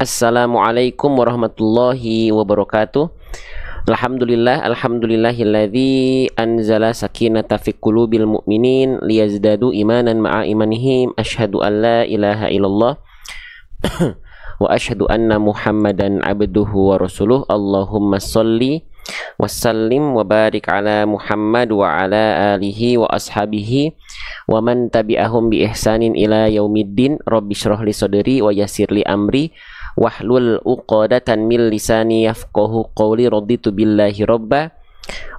Assalamualaikum warahmatullahi wabarakatuh. Alhamdulillahilladzi anzala sakinata fi qulubil mu'minin liyazdadu imanan ma'a imanihim. Asyhadu an la ilaha illallah wa asyhadu anna Muhammadan abduhu wa rasuluh. Allahumma sholli wa sallim wa barik ala Muhammad wa ala alihi wa ashabihi wa man tabi'ahum bi ihsanin ila yaumiddin. Rabbi shrah li sadri wa yassir li amri wahlul uqadatan min lisani yafqahu qawli. Raditu billahi robba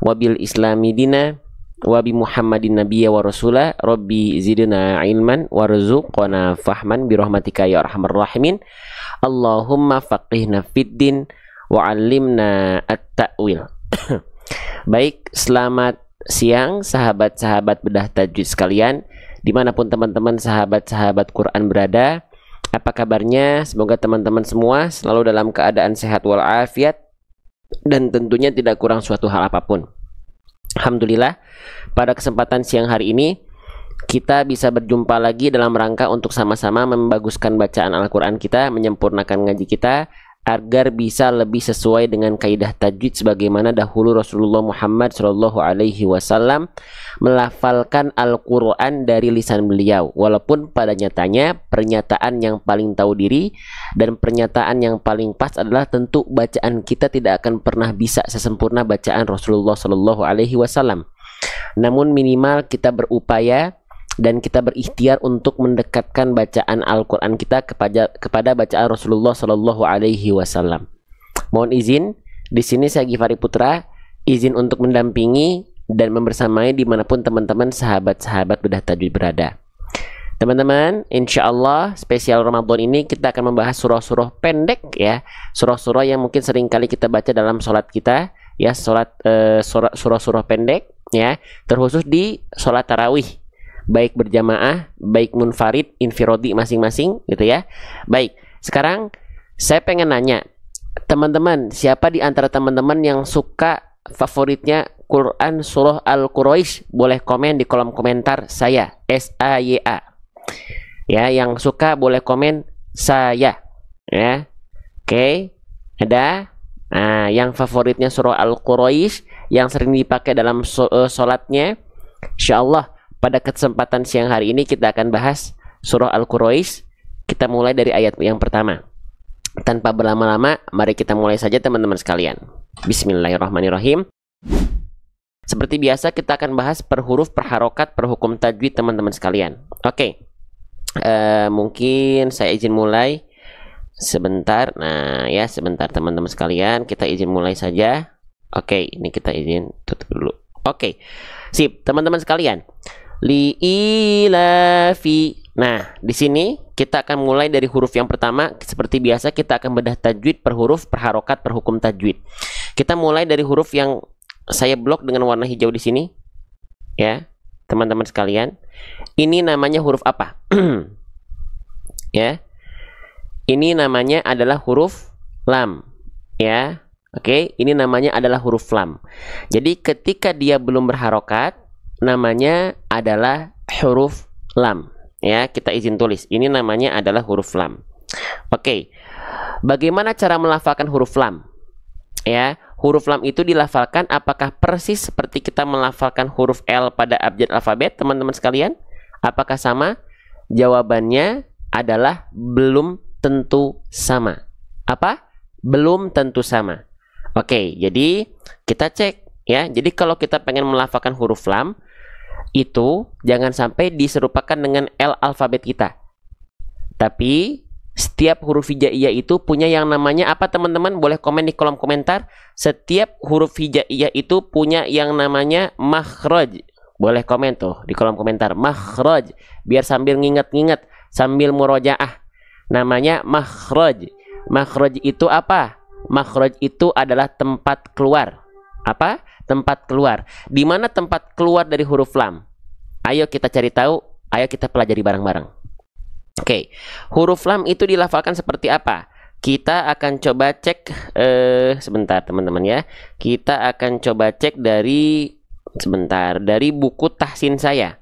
wa bil islami dina wa bi Muhammadin nabiyya wa rasula. Rabbi zidna ilman warzuqna fahman bi rahmatika ya arhamar rahimin. Allahumma faqihna fid din wa 'allimna at-ta'wil. Baik, selamat siang sahabat-sahabat bedah tajwid sekalian, dimanapun teman-teman sahabat-sahabat Quran berada. Apa kabarnya? Semoga teman-teman semua selalu dalam keadaan sehat walafiat dan tentunya tidak kurang suatu hal apapun. Alhamdulillah, pada kesempatan siang hari ini kita bisa berjumpa lagi dalam rangka untuk sama-sama membaguskan bacaan Al-Quran kita, menyempurnakan ngaji kita agar bisa lebih sesuai dengan kaidah tajwid sebagaimana dahulu Rasulullah Muhammad SAW melafalkan Al-Quran dari lisan beliau. Walaupun pada nyatanya pernyataan yang paling tahu diri dan pernyataan yang paling pas adalah tentu bacaan kita tidak akan pernah bisa sesempurna bacaan Rasulullah SAW. Namun minimal kita berupaya dan kita berikhtiar untuk mendekatkan bacaan Al-Quran kita kepada bacaan Rasulullah SAW. Mohon izin, di sini saya Gifari Putra, izin untuk mendampingi dan membersamai dimanapun teman-teman sahabat-sahabat bedah tajwid berada. Teman-teman, insya Allah spesial Ramadan ini kita akan membahas surah-surah pendek ya, surah-surah yang mungkin sering kali kita baca dalam sholat kita ya, surah-surah pendek ya, terkhusus di sholat tarawih, baik berjamaah, baik munfarid, infirodi masing-masing gitu ya. Baik, sekarang saya pengen nanya teman-teman, siapa di antara teman-teman yang suka favoritnya Quran surah Al-Quraisy? Boleh komen di kolom komentar saya, SAYA ya, yang suka boleh komen saya ya. Oke, ada. Nah, yang favoritnya surah Al-Quraisy yang sering dipakai dalam sholatnya, insyaallah pada kesempatan siang hari ini kita akan bahas surah Al-Quraisy. Kita mulai dari ayat yang pertama. Tanpa berlama-lama, mari kita mulai saja teman-teman sekalian. Bismillahirrahmanirrahim. Seperti biasa kita akan bahas per huruf, per harokat, per hukum tajwid teman-teman sekalian. Oke. Mungkin saya izin mulai sebentar. Nah ya, sebentar teman-teman sekalian, kita izin mulai saja. Oke, ini kita izin tutup dulu. Oke. Sip, teman-teman sekalian. Li'ilafi. Nah, di sini kita akan mulai dari huruf yang pertama. Seperti biasa kita akan bedah tajwid per huruf, per harokat, per hukum tajwid. Kita mulai dari huruf yang saya blok dengan warna hijau di sini. Ya, teman-teman sekalian. Ini namanya huruf apa? Ya. Ini namanya adalah huruf lam. Ya. Oke, ini namanya adalah huruf lam. Jadi ketika dia belum berharokat, namanya adalah huruf lam ya. Kita izin tulis, ini namanya adalah huruf lam. Oke, bagaimana cara melafalkan huruf lam ya? Huruf lam itu dilafalkan apakah persis seperti kita melafalkan huruf L pada abjad alfabet teman-teman sekalian? Apakah sama? Jawabannya adalah belum tentu sama. Apa? Belum tentu sama. Oke, jadi kita cek ya. Jadi kalau kita pengen melafalkan huruf lam itu jangan sampai diserupakan dengan L alfabet kita. Tapi setiap huruf hijaiyah itu punya yang namanya apa teman-teman? Boleh komen di kolom komentar. Setiap huruf hijaiyah itu punya yang namanya makhraj. Boleh komen tuh di kolom komentar makhraj, biar sambil nginget-nginget, sambil murojaah. Namanya makhraj. Makhraj itu apa? Makhraj itu adalah tempat keluar. Apa? Tempat keluar. Di mana tempat keluar dari huruf lam? Ayo kita cari tahu. Ayo kita pelajari bareng-bareng. Oke, huruf lam itu dilafalkan seperti apa? Kita akan coba cek sebentar teman-teman ya. Kita akan coba cek dari dari buku tahsin saya.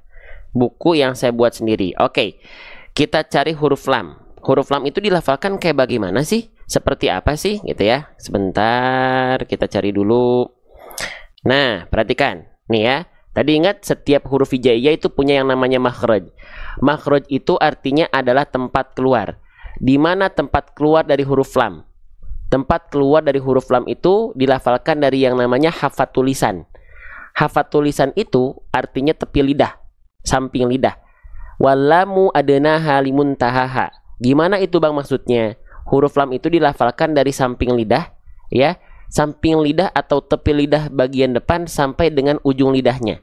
Buku yang saya buat sendiri. Oke. Kita cari huruf lam. Huruf lam itu dilafalkan kayak bagaimana sih? seperti apa sih gitu ya. Sebentar kita cari dulu. Nah, perhatikan nih ya. Tadi ingat setiap huruf hijaiyah itu punya yang namanya makhraj. Makhraj itu artinya adalah tempat keluar. Di mana tempat keluar dari huruf lam? Tempat keluar dari huruf lam itu dilafalkan dari yang namanya hafat tulisan. Hafat tulisan itu artinya tepi lidah, samping lidah. Walamu adnaha limuntahaha. Gimana itu Bang maksudnya? Huruf lam itu dilafalkan dari samping lidah, ya. Samping lidah atau tepi lidah bagian depan sampai dengan ujung lidahnya.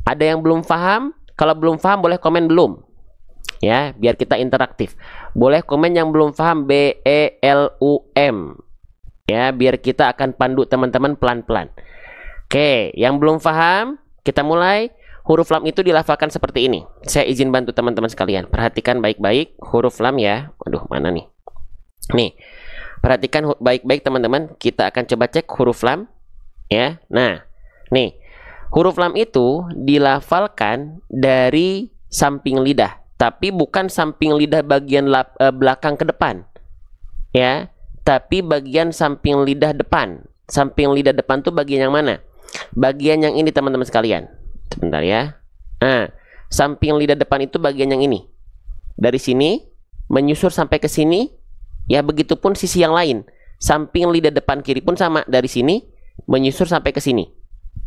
Ada yang belum paham? Kalau belum paham boleh komen belum. Ya, biar kita interaktif. Boleh komen yang belum paham BELUM. Ya, biar kita akan pandu teman-teman pelan-pelan. Oke, yang belum paham, kita mulai. Huruf lam itu dilafalkan seperti ini. Saya izin bantu teman-teman sekalian. Perhatikan baik-baik huruf lam ya. Waduh, mana nih? Nih. Perhatikan baik-baik teman-teman. Kita akan coba cek huruf lam ya. Nah, nih. Huruf lam itu dilafalkan dari samping lidah, tapi bukan samping lidah bagian belakang ke depan. Ya, tapi bagian samping lidah depan. Samping lidah depan tuh bagian yang mana? Bagian yang ini teman-teman sekalian. Sebentar ya. Nah, samping lidah depan itu bagian yang ini. Dari sini menyusur sampai ke sini. Ya, begitupun sisi yang lain. Samping lidah depan kiri pun sama, dari sini menyusur sampai ke sini.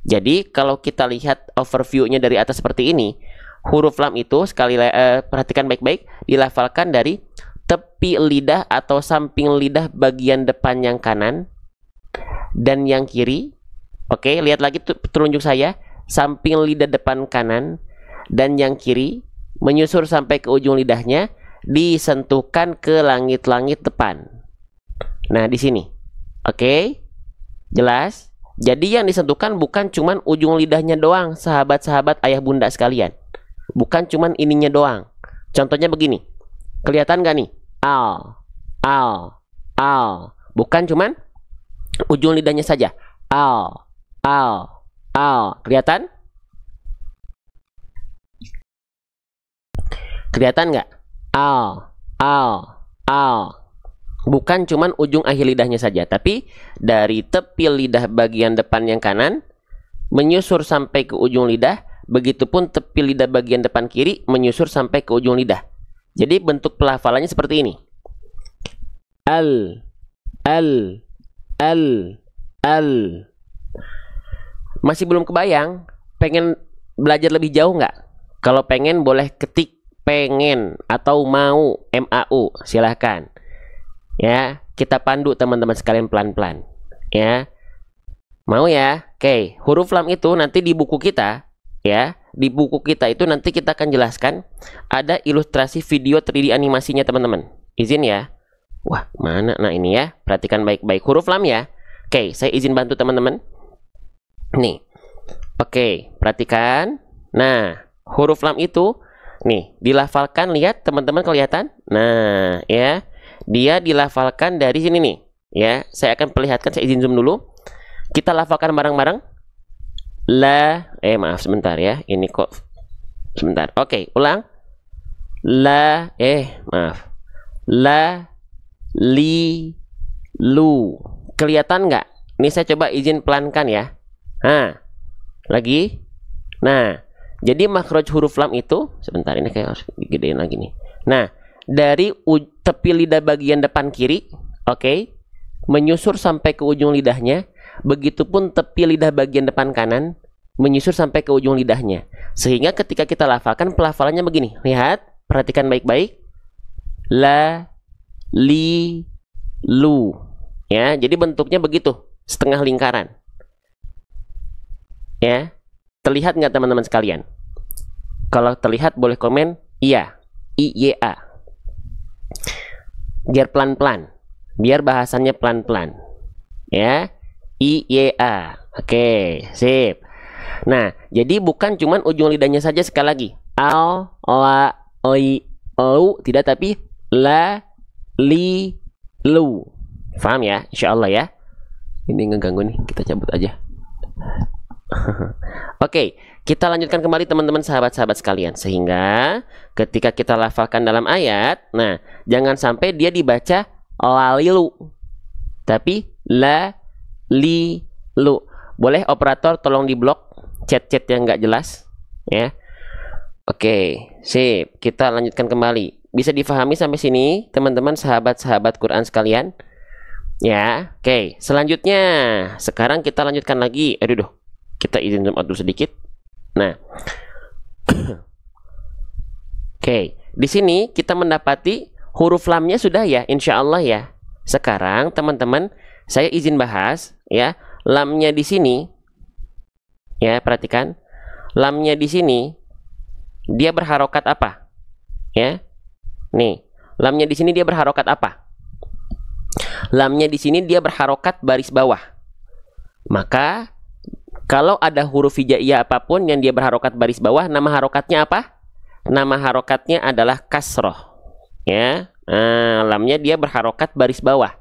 Jadi kalau kita lihat overview-nya dari atas seperti ini, huruf lam itu perhatikan baik-baik, dilafalkan dari tepi lidah atau samping lidah bagian depan yang kanan dan yang kiri. Oke, lihat lagi telunjuk saya. Samping lidah depan kanan dan yang kiri menyusur sampai ke ujung lidahnya, disentuhkan ke langit-langit depan. Nah, di sini. Oke? Jelas? Jadi yang disentuhkan bukan cuman ujung lidahnya doang, sahabat-sahabat ayah bunda sekalian. Bukan cuman ininya doang. Contohnya begini. Kelihatan gak nih? Al. Bukan cuman ujung lidahnya saja. Al. Kelihatan? Kelihatan nggak? Al. Bukan cuman ujung akhir lidahnya saja, tapi dari tepi lidah bagian depan yang kanan menyusur sampai ke ujung lidah, begitupun tepi lidah bagian depan kiri menyusur sampai ke ujung lidah. Jadi bentuk pelafalannya seperti ini. Al. Masih belum kebayang? Pengen belajar lebih jauh nggak? Kalau pengen boleh ketik pengen atau mau, MAU, silahkan. Ya, kita pandu teman-teman sekalian pelan-pelan. Ya, mau ya? Oke, huruf lam itu nanti di buku kita, ya, di buku kita itu nanti kita akan jelaskan ada ilustrasi video 3D animasinya teman-teman. Izin ya. Wah, mana? Nah ini ya, perhatikan baik-baik huruf lam ya. Oke, saya izin bantu teman-teman. Nih, oke, perhatikan. Nah, huruf lam itu nih dilafalkan, lihat teman-teman, kelihatan? Nah, ya, dia dilafalkan dari sini nih. Ya, saya akan perlihatkan. Saya izin zoom dulu. Kita lafalkan bareng-bareng. Maaf sebentar ya. Ini kok sebentar. Oke, ulang. Maaf. Li, lu. Kelihatan nggak? Ini saya coba izin pelankan ya. Nah, lagi. Nah, jadi makhraj huruf lam itu, sebentar ini kayak harus digedein lagi nih. Nah, dari tepi lidah bagian depan kiri, oke, menyusur sampai ke ujung lidahnya. Begitupun tepi lidah bagian depan kanan menyusur sampai ke ujung lidahnya. Sehingga ketika kita lafalkan, pelafalannya begini. Lihat, perhatikan baik-baik. La, li, lu. Ya, jadi bentuknya begitu, setengah lingkaran. Ya, terlihat nggak teman-teman sekalian? Kalau terlihat boleh komen iya, IYA. Biar pelan-pelan, biar bahasannya pelan-pelan. Ya, IYA. Oke, sip. Nah, jadi bukan cuman ujung lidahnya saja, sekali lagi. Al, la, oi, au, tidak, tapi la, li, lu. Paham ya? Insya Allah ya. Ini ngeganggu nih, kita cabut aja. Oke, kita lanjutkan kembali teman-teman sahabat-sahabat sekalian. Sehingga ketika kita lafalkan dalam ayat, nah, jangan sampai dia dibaca lalilu. Tapi la li lu. Boleh operator tolong diblok chat-chat yang nggak jelas ya. Oke, sip. Kita lanjutkan kembali. Bisa difahami sampai sini teman-teman sahabat-sahabat Quran sekalian? Ya, oke. Selanjutnya, sekarang kita lanjutkan lagi. Aduh, kita izin zoom out dulu sedikit. Nah, oke. Di sini kita mendapati huruf lamnya sudah ya, insya Allah ya. Sekarang teman-teman, saya izin bahas ya. Lamnya di sini, ya perhatikan. Lamnya di sini, dia berharokat apa? Ya, nih. Lamnya di sini dia berharokat apa? Lamnya di sini dia berharokat baris bawah. Maka kalau ada huruf hijaiyah apapun yang dia berharokat baris bawah, nama harokatnya apa? Nama harokatnya adalah kasroh. Ya, lamnya dia berharokat baris bawah.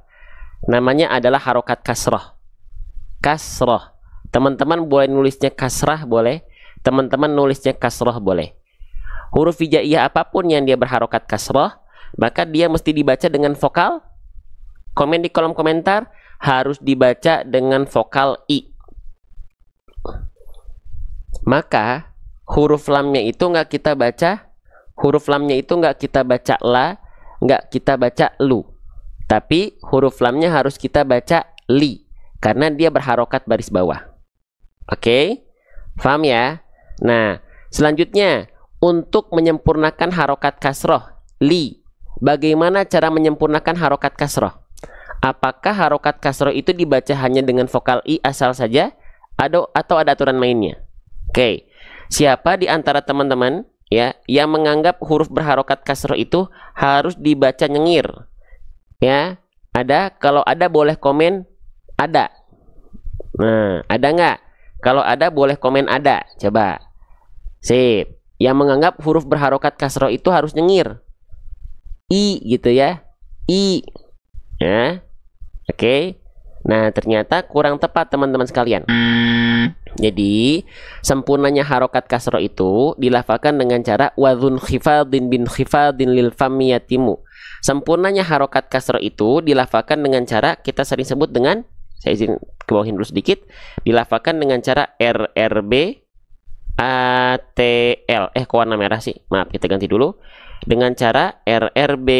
Namanya adalah harokat kasroh. Kasroh. Teman-teman boleh nulisnya kasrah boleh. Teman-teman nulisnya kasroh boleh. Huruf hijaiyah apapun yang dia berharokat kasroh, maka dia mesti dibaca dengan vokal. Komen di kolom komentar, harus dibaca dengan vokal I. Maka huruf lamnya itu nggak kita baca, huruf lamnya itu nggak kita baca la, nggak kita baca lu. Tapi huruf lamnya harus kita baca li, karena dia berharokat baris bawah. Oke, paham ya? Nah, selanjutnya untuk menyempurnakan harokat kasroh li, bagaimana cara menyempurnakan harokat kasroh? Apakah harokat kasroh itu dibaca hanya dengan vokal I asal saja atau ada aturan mainnya? Oke, siapa di antara teman-teman ya yang menganggap huruf berharokat kasroh itu harus dibaca nyengir? Ya, ada? Kalau ada boleh komen ada. Nah, ada nggak? Kalau ada boleh komen ada. Coba. Sip. Yang menganggap huruf berharokat kasroh itu harus nyengir. I gitu ya. I. Ya. Oke. Nah, ternyata kurang tepat teman-teman sekalian. Jadi, sempurnanya harokat kasroh itu dilafalkan dengan cara wadhun khifadin bin khifadin lil fami yatimu. Sempurnanya harokat kasroh itu dilafalkan dengan cara kita sering sebut dengan, saya izin kebawahin dulu sedikit, dilafalkan dengan cara RRB ATL. Kok warna merah sih? Maaf, kita ganti dulu. Dengan cara RRB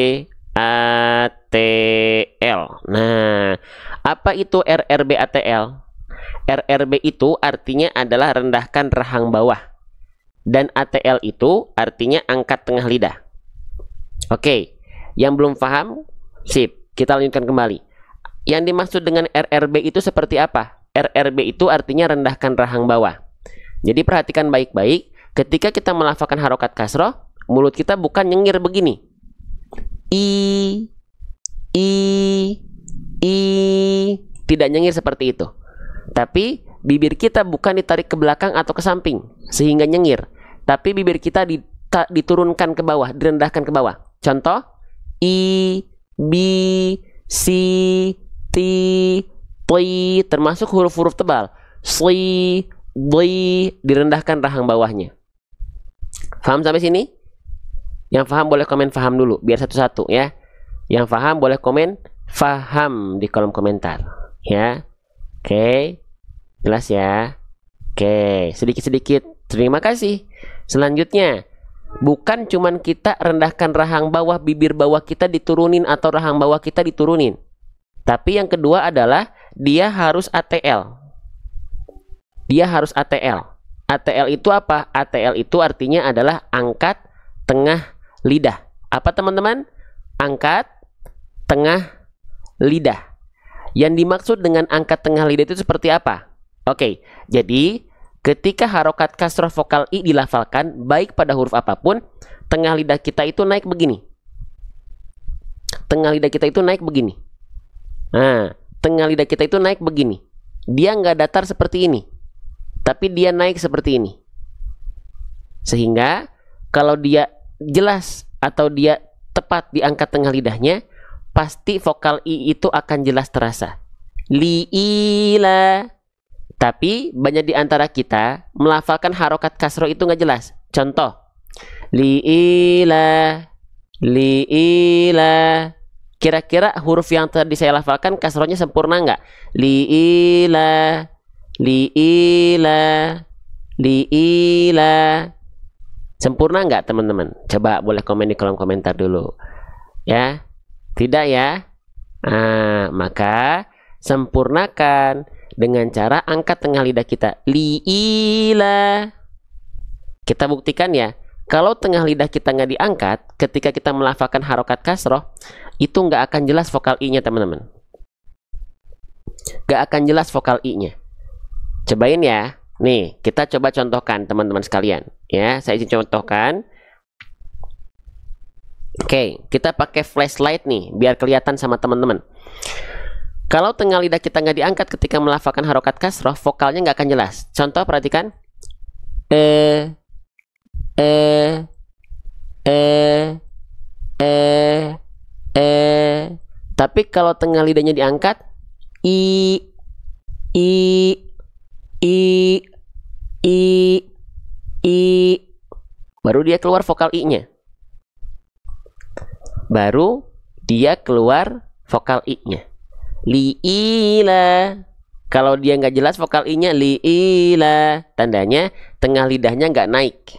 ATL. Nah, apa itu RRB ATL? RRB itu artinya adalah rendahkan rahang bawah. Dan ATL itu artinya angkat tengah lidah. Oke, yang belum paham, sip, kita lanjutkan kembali. Yang dimaksud dengan RRB itu seperti apa? RRB itu artinya rendahkan rahang bawah. Jadi perhatikan baik-baik, ketika kita melafalkan harokat kasroh, mulut kita bukan nyengir begini. I, tidak nyengir seperti itu. Tapi bibir kita bukan ditarik ke belakang atau ke samping sehingga nyengir. Tapi bibir kita diturunkan ke bawah, direndahkan ke bawah. Contoh, I, B, C, T, T, termasuk huruf-huruf tebal. Sli, Dli, direndahkan rahang bawahnya. Paham sampai sini? Yang paham boleh komen paham dulu, biar satu-satu ya. Yang paham boleh komen paham di kolom komentar ya. Oke, jelas ya. Oke, sedikit-sedikit. Terima kasih. Selanjutnya, bukan cuman kita rendahkan rahang bawah, bibir bawah kita diturunin atau rahang bawah kita diturunin. Tapi yang kedua adalah dia harus ATL. Dia harus ATL. ATL itu apa? ATL itu artinya adalah angkat tengah lidah. Apa teman-teman? Angkat tengah lidah. Yang dimaksud dengan angkat tengah lidah itu seperti apa? Oke, jadi ketika harokat kasroh vokal I dilafalkan, baik pada huruf apapun, tengah lidah kita itu naik begini. Tengah lidah kita itu naik begini. Nah, tengah lidah kita itu naik begini. Dia nggak datar seperti ini, tapi dia naik seperti ini. Sehingga kalau dia jelas atau dia tepat di angkat tengah lidahnya, pasti vokal I itu akan jelas terasa. Li'ila. Tapi banyak di antara kita melafalkan harokat kasroh itu nggak jelas. Contoh, li'ila, li'ila, Kira-kira huruf yang tadi saya lafalkan kasrohnya sempurna nggak? Liila, liila, liila. Sempurna nggak teman-teman? Coba boleh komen di kolom komentar dulu. Ya, tidak ya? Nah, maka sempurnakan dengan cara angkat tengah lidah kita. Liila. Kita buktikan ya. Kalau tengah lidah kita nggak diangkat, ketika kita melafalkan harokat kasroh, itu nggak akan jelas vokal i-nya teman-teman. Nggak akan jelas vokal i-nya. Cobain ya. Nih, kita coba contohkan teman-teman sekalian. Ya, saya izin contohkan. Oke, kita pakai flashlight nih, biar kelihatan sama teman-teman. Kalau tengah lidah kita nggak diangkat ketika melafalkan harokat kasroh, vokalnya nggak akan jelas. Contoh, perhatikan. Tapi kalau tengah lidahnya diangkat, i, baru dia keluar vokal i-nya. Baru dia keluar vokal i-nya. Liila. Kalau dia nggak jelas vokal i-nya, liila, tandanya tengah lidahnya nggak naik.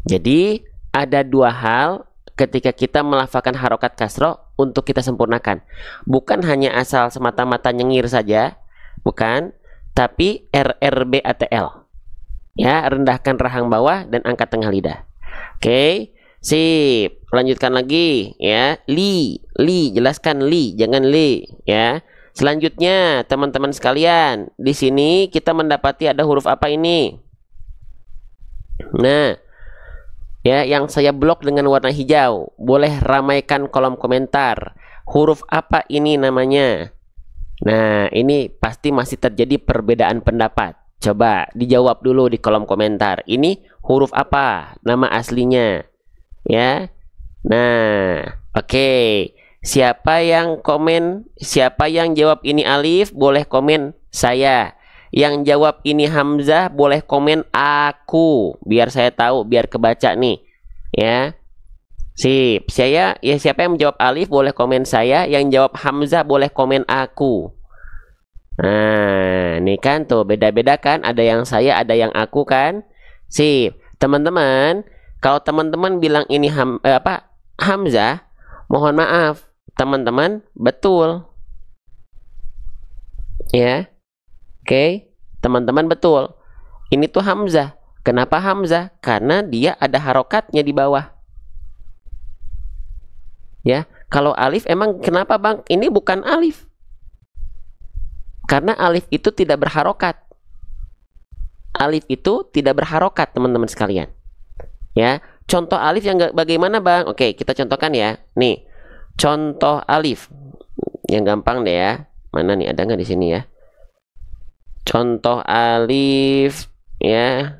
Jadi ada dua hal ketika kita melafalkan harokat kasroh untuk kita sempurnakan. Bukan hanya asal semata-mata nyengir saja, bukan, tapi RRBATL. Ya, rendahkan rahang bawah dan angkat tengah lidah. Oke, sip. Lanjutkan lagi ya. Li, jelaskan li, jangan li ya. Selanjutnya, teman-teman sekalian, di sini kita mendapati ada huruf apa ini? Nah, ya, yang saya blok dengan warna hijau. Boleh ramaikan kolom komentar. Huruf apa ini namanya? Nah, ini pasti masih terjadi perbedaan pendapat. Coba dijawab dulu di kolom komentar. Ini huruf apa? Nama aslinya. Ya. Nah, oke. Siapa yang komen? Siapa yang jawab ini alif? Boleh komen saya. Yang jawab ini hamzah boleh komen aku, biar saya tahu, biar kebaca nih ya. Sip. Saya ya, siapa yang menjawab alif boleh komen saya, yang jawab hamzah boleh komen aku. Nah, ini kan tuh beda-beda kan, ada yang saya, ada yang aku kan. Sip. Teman-teman, kalau teman-teman bilang ini hamzah, mohon maaf teman-teman, betul ya. Oke, teman-teman, betul. Ini tuh hamzah. Kenapa hamzah? Karena dia ada harokatnya di bawah. Ya, kalau alif emang kenapa bang? Ini bukan alif. Karena alif itu tidak berharokat. Alif itu tidak berharokat, teman-teman sekalian. Ya, contoh alif yang bagaimana bang? Oke, kita contohkan ya. Nih, contoh alif yang gampang deh ya. Mana nih, ada nggak di sini ya? Contoh alif ya.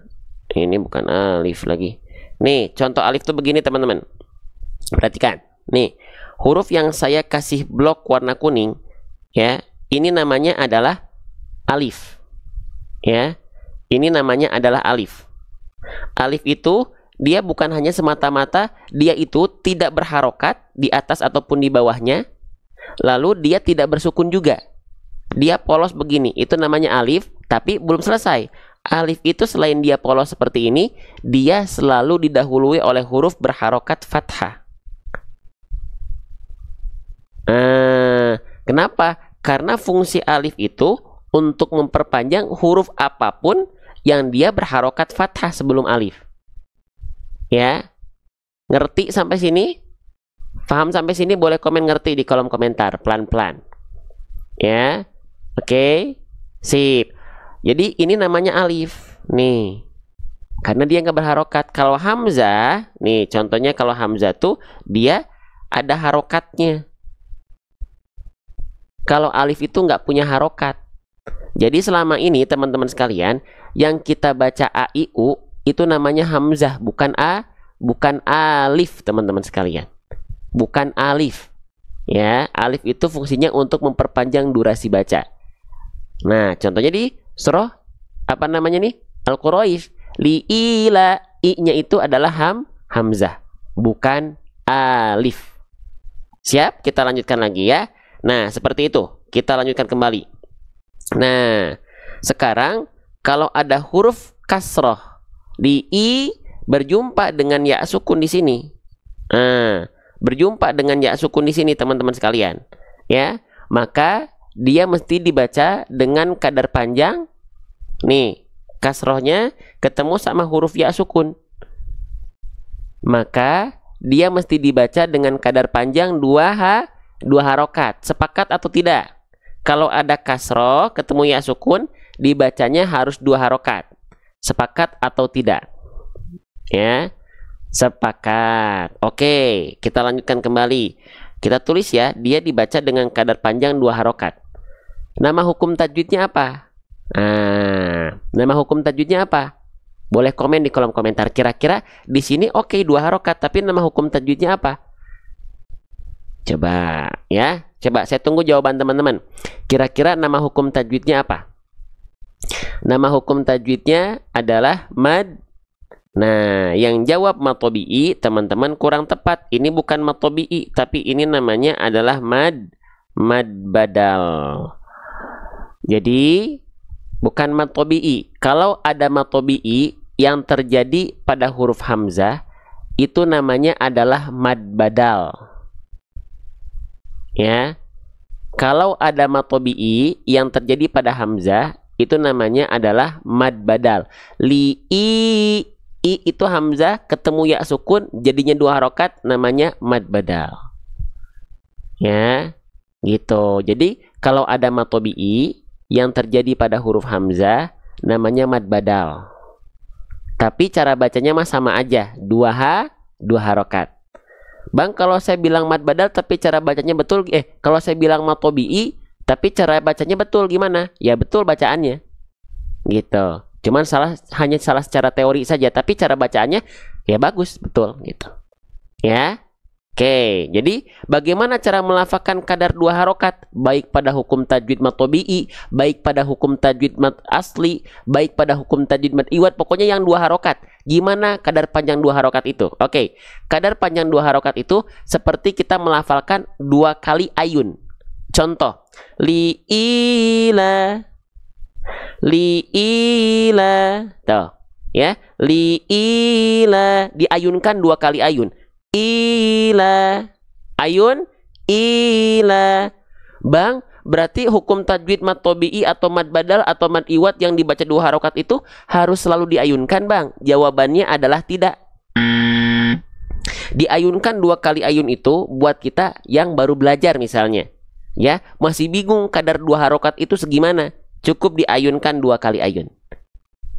Ini bukan alif lagi. Nih, contoh alif tuh begini teman-teman. Perhatikan. Nih, huruf yang saya kasih blok warna kuning ya, ini namanya adalah alif. Ya. Ini namanya adalah alif. Alif itu dia bukan hanya semata-mata dia itu tidak berharokat di atas ataupun di bawahnya. Lalu dia tidak bersukun juga. Dia polos begini, itu namanya alif, tapi belum selesai. Alif itu selain dia polos seperti ini, dia selalu didahului oleh huruf berharokat fathah. Kenapa? Karena fungsi alif itu untuk memperpanjang huruf apapun yang dia berharokat fathah sebelum alif. Ya, ngerti sampai sini? Paham sampai sini? Boleh komen ngerti di kolom komentar, pelan-pelan. Ya. Oke, sip. Jadi ini namanya alif nih, karena dia nggak berharokat. Kalau hamzah, nih contohnya kalau hamzah tuh dia ada harokatnya. Kalau alif itu nggak punya harokat. Jadi selama ini teman-teman sekalian, yang kita baca a i u itu namanya hamzah, bukan alif teman-teman sekalian, bukan alif. Ya, alif itu fungsinya untuk memperpanjang durasi baca. Nah, contohnya di surah apa namanya nih? Al-Quraisy. Li'ila, i-nya itu adalah hamzah, bukan alif. Siap? Kita lanjutkan lagi ya. Nah, seperti itu. Kita lanjutkan kembali. Nah, sekarang kalau ada huruf kasroh di i berjumpa dengan ya sukun di sini. Nah, berjumpa dengan ya sukun di sini teman-teman sekalian. Ya, maka dia mesti dibaca dengan kadar panjang. Nih, kasrohnya ketemu sama huruf ya sukun. Maka dia mesti dibaca dengan kadar panjang 2 harokat. Sepakat atau tidak? Kalau ada kasroh ketemu ya sukun, dibacanya harus 2 harokat. Sepakat atau tidak? Ya, sepakat. Oke, kita lanjutkan kembali. Kita tulis ya, dia dibaca dengan kadar panjang 2 harokat. Nama hukum tajwidnya apa? Nah, nama hukum tajwidnya apa? Boleh komen di kolom komentar. Kira-kira di sini oke 2 harokat, tapi nama hukum tajwidnya apa? Coba ya, coba saya tunggu jawaban teman-teman. Kira-kira nama hukum tajwidnya apa? Nama hukum tajwidnya adalah mad. Nah, yang jawab mad tabi'i teman-teman kurang tepat. Ini bukan mad tabi'i, tapi ini namanya adalah mad badal. Jadi bukan mad tabi'i. Kalau ada mad tabi'i yang terjadi pada huruf hamzah, itu namanya adalah mad badal. Ya. Kalau ada mad tabi'i yang terjadi pada hamzah, itu namanya adalah mad badal. I itu hamzah ketemu ya sukun jadinya 2 harokat, namanya mad badal. Ya, gitu. Jadi kalau ada mad tabi'i yang terjadi pada huruf hamzah, namanya mad badal. Tapi cara bacanya mah sama aja, 2 harokat. Bang, kalau saya bilang mad badal tapi cara bacanya betul, kalau saya bilang mad tabi'i tapi cara bacanya betul gimana? Ya betul bacaannya. Gitu. Cuman hanya salah secara teori saja, tapi cara bacaannya ya bagus, betul gitu. Ya. Oke, jadi bagaimana cara melafalkan kadar 2 harokat? Baik pada hukum tajwid mad tabi'i, baik pada hukum tajwid mad asli, baik pada hukum tajwid mad iwad, pokoknya yang 2 harokat. Gimana kadar panjang 2 harokat itu? Oke, kadar panjang 2 harokat itu seperti kita melafalkan 2 kali ayun. Contoh, li'ila, tuh, ya, li'ila, diayunkan 2 kali ayun. Ila, ayun, ila. Bang, berarti hukum tajwid mad tabi'i atau mad badal atau mad iwad yang dibaca 2 harokat itu harus selalu diayunkan, Bang? Jawabannya adalah tidak. Diayunkan 2 kali ayun itu buat kita yang baru belajar misalnya, ya, masih bingung kadar 2 harokat itu segimana, cukup diayunkan 2 kali ayun.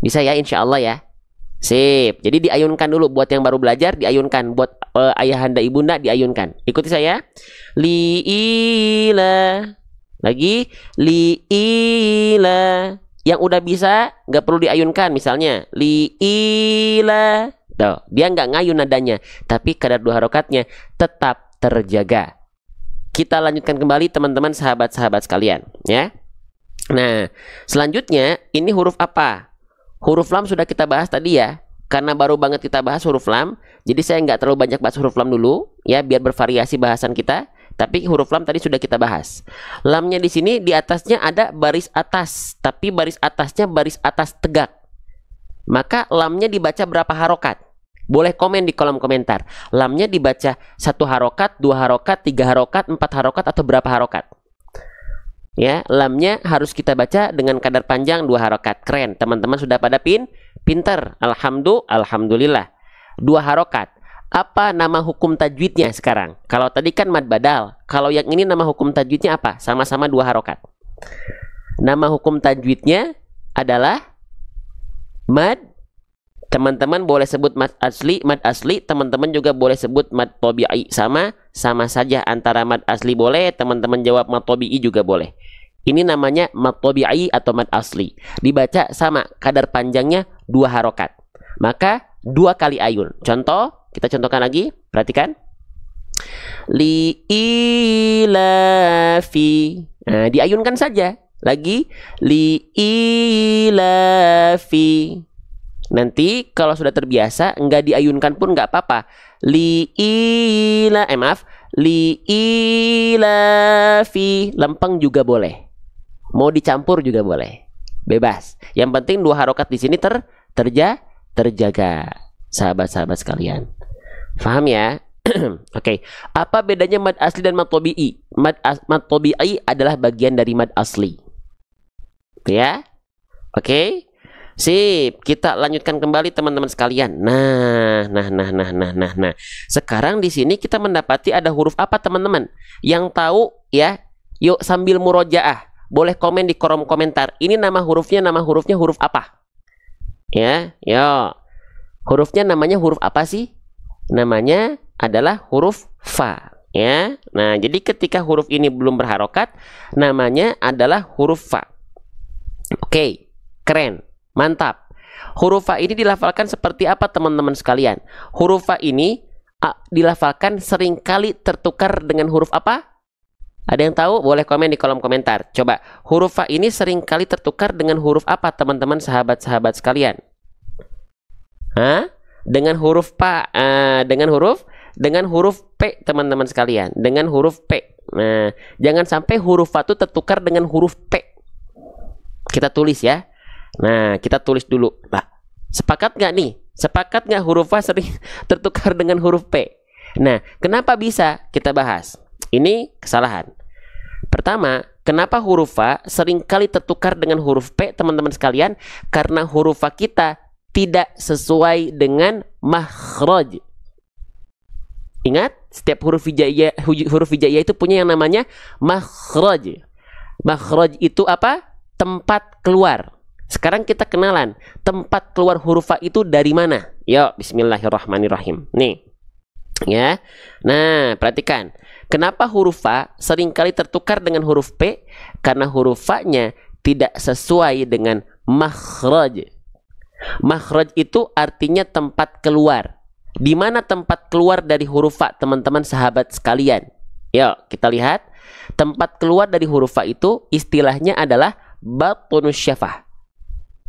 Bisa ya, insya Allah ya. Sip. Jadi diayunkan dulu buat yang baru belajar, diayunkan buat ayahanda ibunda, diayunkan. Ikuti saya. Li'ila. Lagi li'ila. Yang udah bisa nggak perlu diayunkan, misalnya li'ila. Tuh, dia nggak ngayun nadanya, tapi kadar 2 harokatnya tetap terjaga. Kita lanjutkan kembali teman-teman sahabat-sahabat sekalian, ya. Nah, selanjutnya ini huruf apa? Huruf lam sudah kita bahas tadi ya. Karena baru banget kita bahas huruf lam, jadi saya nggak terlalu banyak bahas huruf lam dulu ya, biar bervariasi bahasan kita. Tapi huruf lam tadi sudah kita bahas. Lamnya di sini di atasnya ada baris atas, tapi baris atasnya baris atas tegak. Maka lamnya dibaca berapa harokat? Boleh komen di kolom komentar. Lamnya dibaca 1 harokat, 2 harokat, 3 harokat, 4 harokat, atau berapa harokat? Ya, lamnya harus kita baca dengan kadar panjang 2 harokat. Keren, teman-teman sudah pada pinter. Alhamdulillah. 2 harokat. Apa nama hukum tajwidnya sekarang? Kalau tadi kan mad badal. Kalau yang ini nama hukum tajwidnya apa? Sama-sama 2 harokat. Nama hukum tajwidnya adalah mad. Teman-teman boleh sebut mad asli. Teman-teman juga boleh sebut mad tabi'i. Sama saja antara mad asli boleh, teman-teman jawab mad tabi'i juga boleh. Ini namanya mad tabi'i atau mad asli. Dibaca sama, kadar panjangnya 2 harokat. Maka 2 kali ayun. Contoh, kita contohkan lagi, perhatikan. Li'ilafi. Nah, diayunkan saja. Lagi, li'ilafi. Nanti kalau sudah terbiasa, enggak diayunkan pun enggak apa-apa. liilafi. Lempeng juga boleh. Mau dicampur juga boleh. Bebas. Yang penting 2 harokat di sini terjaga. Sahabat-sahabat sekalian. Paham ya? Oke. Apa bedanya mad asli dan mad tabi'i? Mad tabi'i adalah bagian dari mad asli. Ya? Oke. Sip, kita lanjutkan kembali teman-teman sekalian. Nah. Sekarang di sini kita mendapati ada huruf apa teman-teman? Yang tahu ya, yuk sambil murojaah. Boleh komen di kolom komentar. Ini nama hurufnya huruf apa? Ya, yuk. Hurufnya namanya huruf apa sih? Namanya adalah huruf fa. Ya. Nah, jadi ketika huruf ini belum berharokat, namanya adalah huruf fa. Oke, keren. Mantap. Huruf fa ini dilafalkan seperti apa teman-teman sekalian? Huruf fa ini dilafalkan seringkali tertukar dengan huruf apa? Ada yang tahu? Boleh komen di kolom komentar. Coba, huruf fa ini seringkali tertukar dengan huruf apa teman-teman sahabat-sahabat sekalian? Hah? Dengan huruf pa, dengan huruf P teman-teman sekalian. Dengan huruf P. Nah, jangan sampai huruf fa itu tertukar dengan huruf P. Kita tulis ya. Nah, kita tulis dulu. Nah, sepakat nggak nih? Sepakat nggak huruf fa sering tertukar dengan huruf P? Nah, kenapa bisa? Kita bahas. Ini kesalahan. Pertama, kenapa huruf fa seringkali tertukar dengan huruf P, teman-teman sekalian? Karena huruf fa kita tidak sesuai dengan makhraj. Ingat, setiap huruf hijaiyah itu punya yang namanya makhraj. Makhraj itu apa? Tempat keluar. Sekarang kita kenalan tempat keluar huruf fa itu dari mana? Yuk, bismillahirrahmanirrahim. Nih. Ya. Nah, perhatikan. Kenapa huruf fa seringkali tertukar dengan huruf P? Karena huruf fa-nya tidak sesuai dengan makhraj. Makhraj itu artinya tempat keluar. Di mana tempat keluar dari huruf fa, teman-teman sahabat sekalian? Yuk, kita lihat. Tempat keluar dari huruf fa itu istilahnya adalah batunus syafah.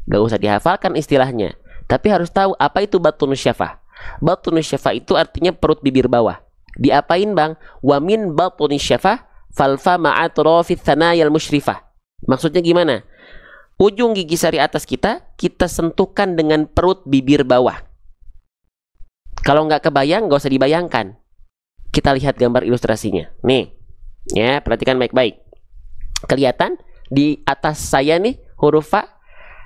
Gak usah dihafalkan istilahnya, tapi harus tahu apa itu batunus syafah. Batunus syafah itu artinya perut bibir bawah. Diapain bang? Wa min batunus syafah falfa ma'atrofit thanayal musyrifah. Maksudnya gimana? Ujung gigi sari atas kita sentuhkan dengan perut bibir bawah. Kalau nggak kebayang, nggak usah dibayangkan. Kita lihat gambar ilustrasinya. Nih, ya, perhatikan baik-baik. Kelihatan di atas saya nih huruf fa.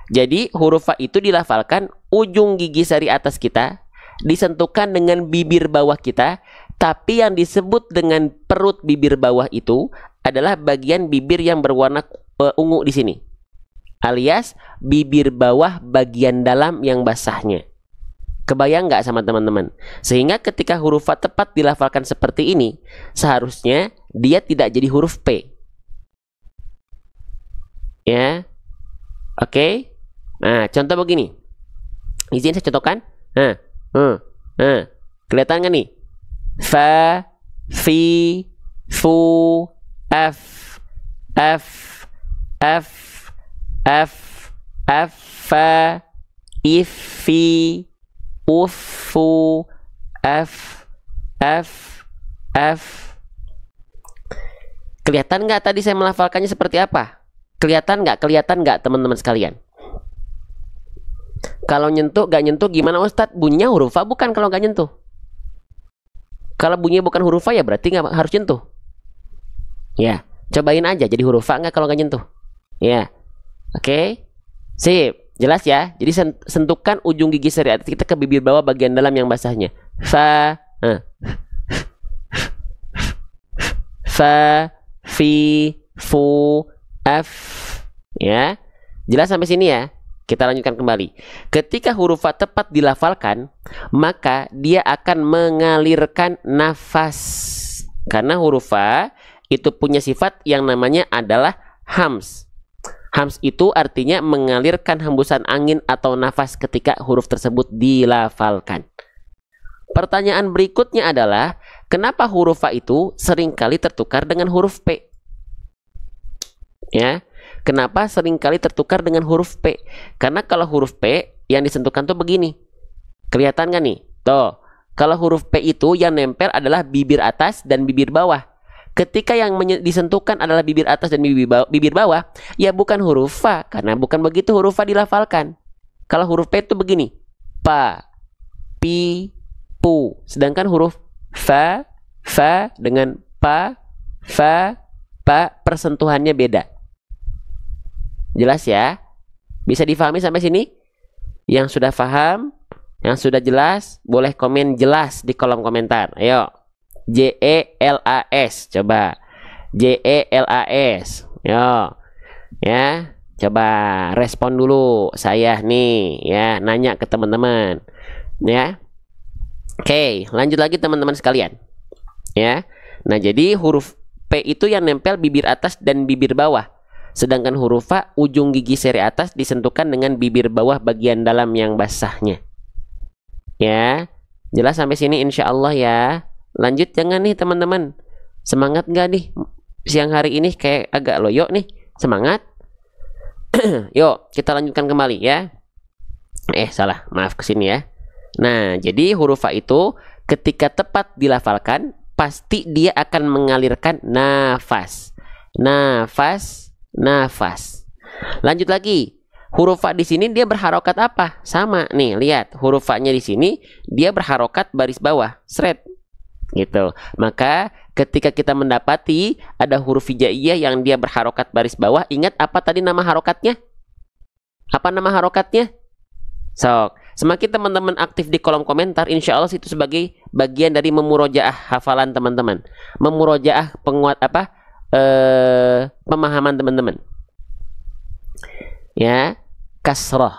Jadi huruf fa itu dilafalkan ujung gigi sari atas kita disentuhkan dengan bibir bawah kita, tapi yang disebut dengan perut bibir bawah itu adalah bagian bibir yang berwarna ungu di sini, alias bibir bawah bagian dalam yang basahnya. Kebayang nggak sama teman-teman? Sehingga ketika huruf fa tepat dilafalkan seperti ini, seharusnya dia tidak jadi huruf P. Ya, oke. Nah, contoh begini. Izin saya contohkan. Kelihatan nggak nih? Fa, fi, fu, f, f, f, f, f, fa, if, fi, ufu, f, f, f. Kelihatan nggak tadi saya melafalkannya seperti apa? Kelihatan nggak teman-teman sekalian? Kalau nyentuh, gak nyentuh gimana Ustadz? Bunyinya huruf fa bukan kalau gak nyentuh. Kalau bunyinya bukan huruf fa ya berarti nggak harus nyentuh. Ya, cobain aja jadi huruf fa nggak kalau gak nyentuh. Ya, oke. Sip, jelas ya. Jadi sentuhkan ujung gigi sari atas kita ke bibir bawah bagian dalam yang basahnya. Fa, fa, fi, fu, f. Ya, jelas sampai sini ya. Kita lanjutkan kembali. Ketika huruf fa tepat dilafalkan, maka dia akan mengalirkan nafas. Karena huruf fa itu punya sifat yang namanya adalah hams. Hams itu artinya mengalirkan hembusan angin atau nafas ketika huruf tersebut dilafalkan. Pertanyaan berikutnya adalah, kenapa huruf fa itu seringkali tertukar dengan huruf P? Ya. Kenapa seringkali tertukar dengan huruf P? Karena kalau huruf P yang disentuhkan tuh begini. Kelihatan kan nih? Tuh, Kalau huruf P itu yang nempel adalah bibir atas dan bibir bawah. Ketika yang disentuhkan adalah bibir atas dan bibir bawah, ya bukan huruf Fa, karena bukan begitu huruf Fa dilafalkan. Kalau huruf P itu begini, Pa, Pi, Pu. Sedangkan huruf Fa dengan Pa, Fa, Pa, persentuhannya beda. Jelas ya? Bisa difahami sampai sini? Yang sudah paham, yang sudah jelas, boleh komen jelas di kolom komentar. Ayo. JELAS, coba JELAS, yo ya, coba respon dulu saya nih ya, nanya ke teman-teman ya. Oke, lanjut lagi teman-teman sekalian ya. Nah, jadi huruf P itu yang nempel bibir atas dan bibir bawah, sedangkan huruf Fa ujung gigi seri atas disentuhkan dengan bibir bawah bagian dalam yang basahnya ya. Jelas sampai sini insya Allah ya. Lanjut jangan nih teman-teman, semangat nggak nih siang hari ini, kayak agak loyo nih, semangat. Yuk kita lanjutkan kembali ya. Salah, maaf kesini ya. Nah, jadi huruf Fa itu ketika tepat dilafalkan pasti dia akan mengalirkan nafas, nafas, nafas. Lanjut lagi, huruf Fa di sini dia berharokat apa? Sama nih, lihat huruf Fa-nya di sini dia berharokat baris bawah, seret. Gitu. Maka ketika kita mendapati ada huruf hijaiyah yang dia berharokat baris bawah, ingat apa tadi nama harokatnya? Apa nama harokatnya? Sok, semakin teman-teman aktif di kolom komentar, insya Allah itu sebagai bagian dari memurojaah hafalan teman-teman, memurojaah penguat apa pemahaman teman-teman. Ya, kasroh.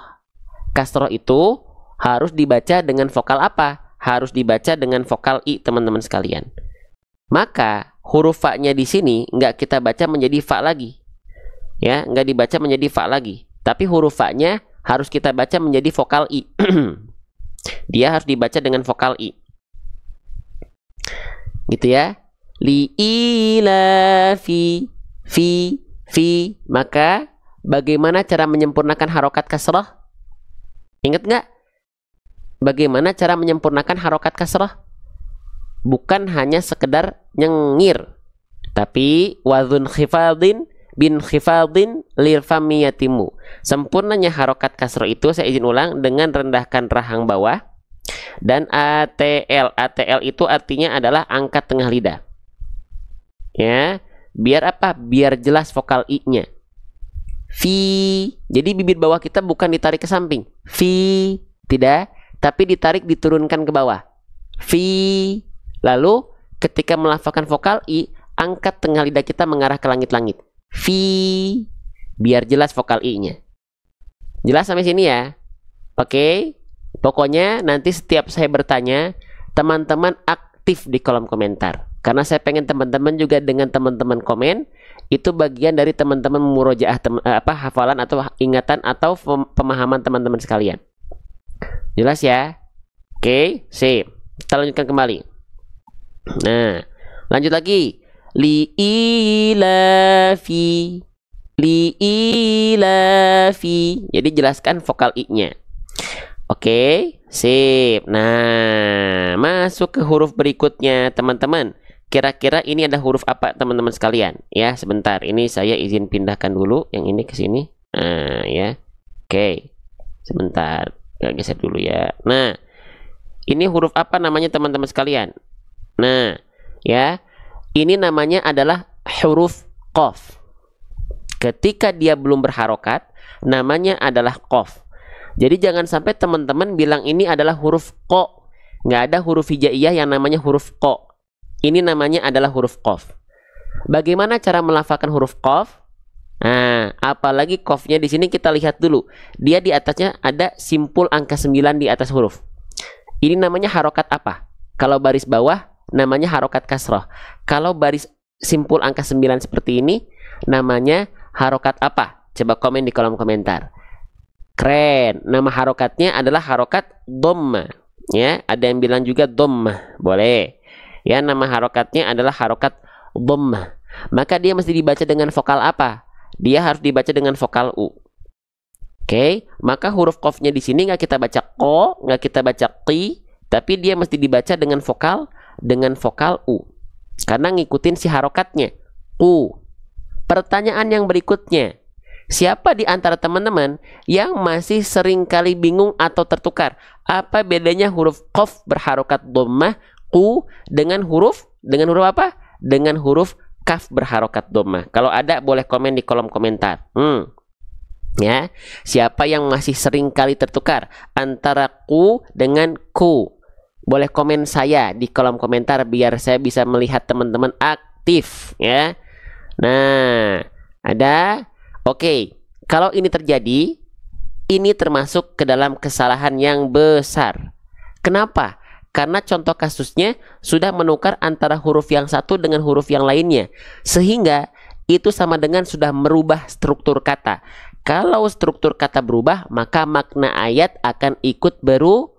Kasroh itu harus dibaca dengan vokal apa? Harus dibaca dengan vokal I, teman-teman sekalian. Maka huruf Fa-nya di sini nggak kita baca menjadi Fa lagi, ya, nggak dibaca menjadi Fa lagi. Tapi huruf Fa-nya harus kita baca menjadi vokal I. Dia harus dibaca dengan vokal I, gitu ya. Li ila fi. Maka bagaimana cara menyempurnakan harokat kasroh? Ingat nggak? Bagaimana cara menyempurnakan harokat kasroh? Bukan hanya sekedar nyengir, tapi wadhun khifadin bin khifadin lirfamiyatimu. Sempurnanya harokat kasroh itu, saya izin ulang, dengan rendahkan rahang bawah dan ATL. ATL itu artinya adalah angkat tengah lidah. Ya, biar apa? Biar jelas vokal I-nya. Fi. Jadi bibir bawah kita bukan ditarik ke samping. Fi, tidak, tapi ditarik diturunkan ke bawah. Fi. Lalu ketika melafalkan vokal I, angkat tengah lidah kita mengarah ke langit-langit. Fi. Biar jelas vokal I-nya. Jelas sampai sini ya? Oke. Pokoknya nanti setiap saya bertanya, teman-teman aktif di kolom komentar. Karena saya pengen teman-teman juga dengan teman-teman komen, itu bagian dari teman-teman murojaah hafalan atau ingatan atau pemahaman teman-teman sekalian. Jelas ya? Oke, sip. Kita lanjutkan kembali. Nah, lanjut lagi. Li'ilafi. Li'ilafi. Jadi jelaskan vokal I-nya. Oke, sip. Nah, masuk ke huruf berikutnya, teman-teman. Kira-kira ini ada huruf apa, teman-teman sekalian? Ya, sebentar. Ini saya izin pindahkan dulu yang ini ke sini. Nah, ya. Oke. Sebentar. Geser dulu ya. Nah, ini huruf apa namanya, teman-teman sekalian? Nah, ya. Ini namanya adalah huruf qaf. Ketika dia belum berharokat, namanya adalah qaf. Jadi jangan sampai teman-teman bilang ini adalah huruf ko. Nggak ada huruf hijaiyah yang namanya huruf ko. Ini namanya adalah huruf qaf. Bagaimana cara melafalkan huruf qaf? Nah, apalagi qafnya di sini kita lihat dulu. Dia di atasnya ada simpul angka 9 di atas huruf. Ini namanya harokat apa? Kalau baris bawah namanya harokat kasroh. Kalau baris simpul angka 9 seperti ini namanya harokat apa? Coba komen di kolom komentar. Keren. Nama harokatnya adalah harokat dhamma. Ya, ada yang bilang juga dhamma. Boleh. Ya, nama harokatnya adalah harokat dhamma. Maka dia mesti dibaca dengan vokal apa? Dia harus dibaca dengan vokal U. Oke, maka huruf qafnya di sini nggak kita baca ko, nggak kita baca qi, tapi dia mesti dibaca dengan vokal U karena ngikutin si harokatnya U. Pertanyaan yang berikutnya, siapa di antara teman-teman yang masih sering kali bingung atau tertukar? Apa bedanya huruf qaf berharokat dhammah U dengan huruf apa? Dengan huruf kaf berharokat dhammah. Kalau ada boleh komen di kolom komentar. Ya, siapa yang masih sering kali tertukar antara ku dengan ku? Boleh komen saya di kolom komentar biar saya bisa melihat teman-teman aktif ya. Nah, ada. Oke, kalau ini terjadi, ini termasuk ke dalam kesalahan yang besar. Kenapa? Karena contoh kasusnya sudah menukar antara huruf yang satu dengan huruf yang lainnya, sehingga itu sama dengan sudah merubah struktur kata. Kalau struktur kata berubah, maka makna ayat akan ikut berubah.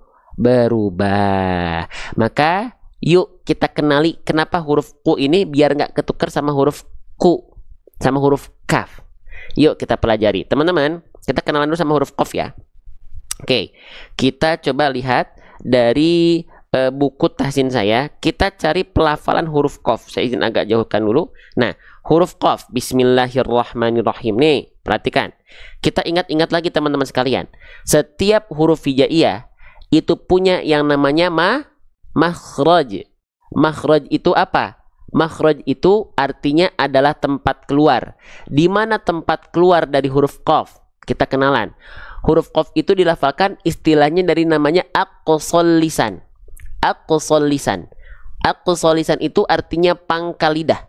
Maka yuk kita kenali kenapa huruf ku ini biar nggak ketukar sama huruf ku, sama huruf kaf. Yuk kita pelajari. Teman-teman, kita kenalan dulu sama huruf qaf ya. Oke, kita coba lihat dari buku tahsin saya. Kita cari pelafalan huruf qaf. Saya izin agak jauhkan dulu. Nah, huruf qaf, bismillahirrahmanirrahim. Nih, perhatikan. Kita ingat-ingat lagi teman-teman sekalian. Setiap huruf hijaiyah itu punya yang namanya makhraj. Makhraj itu apa? Makhraj itu artinya adalah tempat keluar. Di mana tempat keluar dari huruf qaf? Kita kenalan. Huruf qaf itu dilafalkan istilahnya dari namanya aqsal lisan. Aqsal lisan. Aqsal lisan itu artinya pangkal lidah.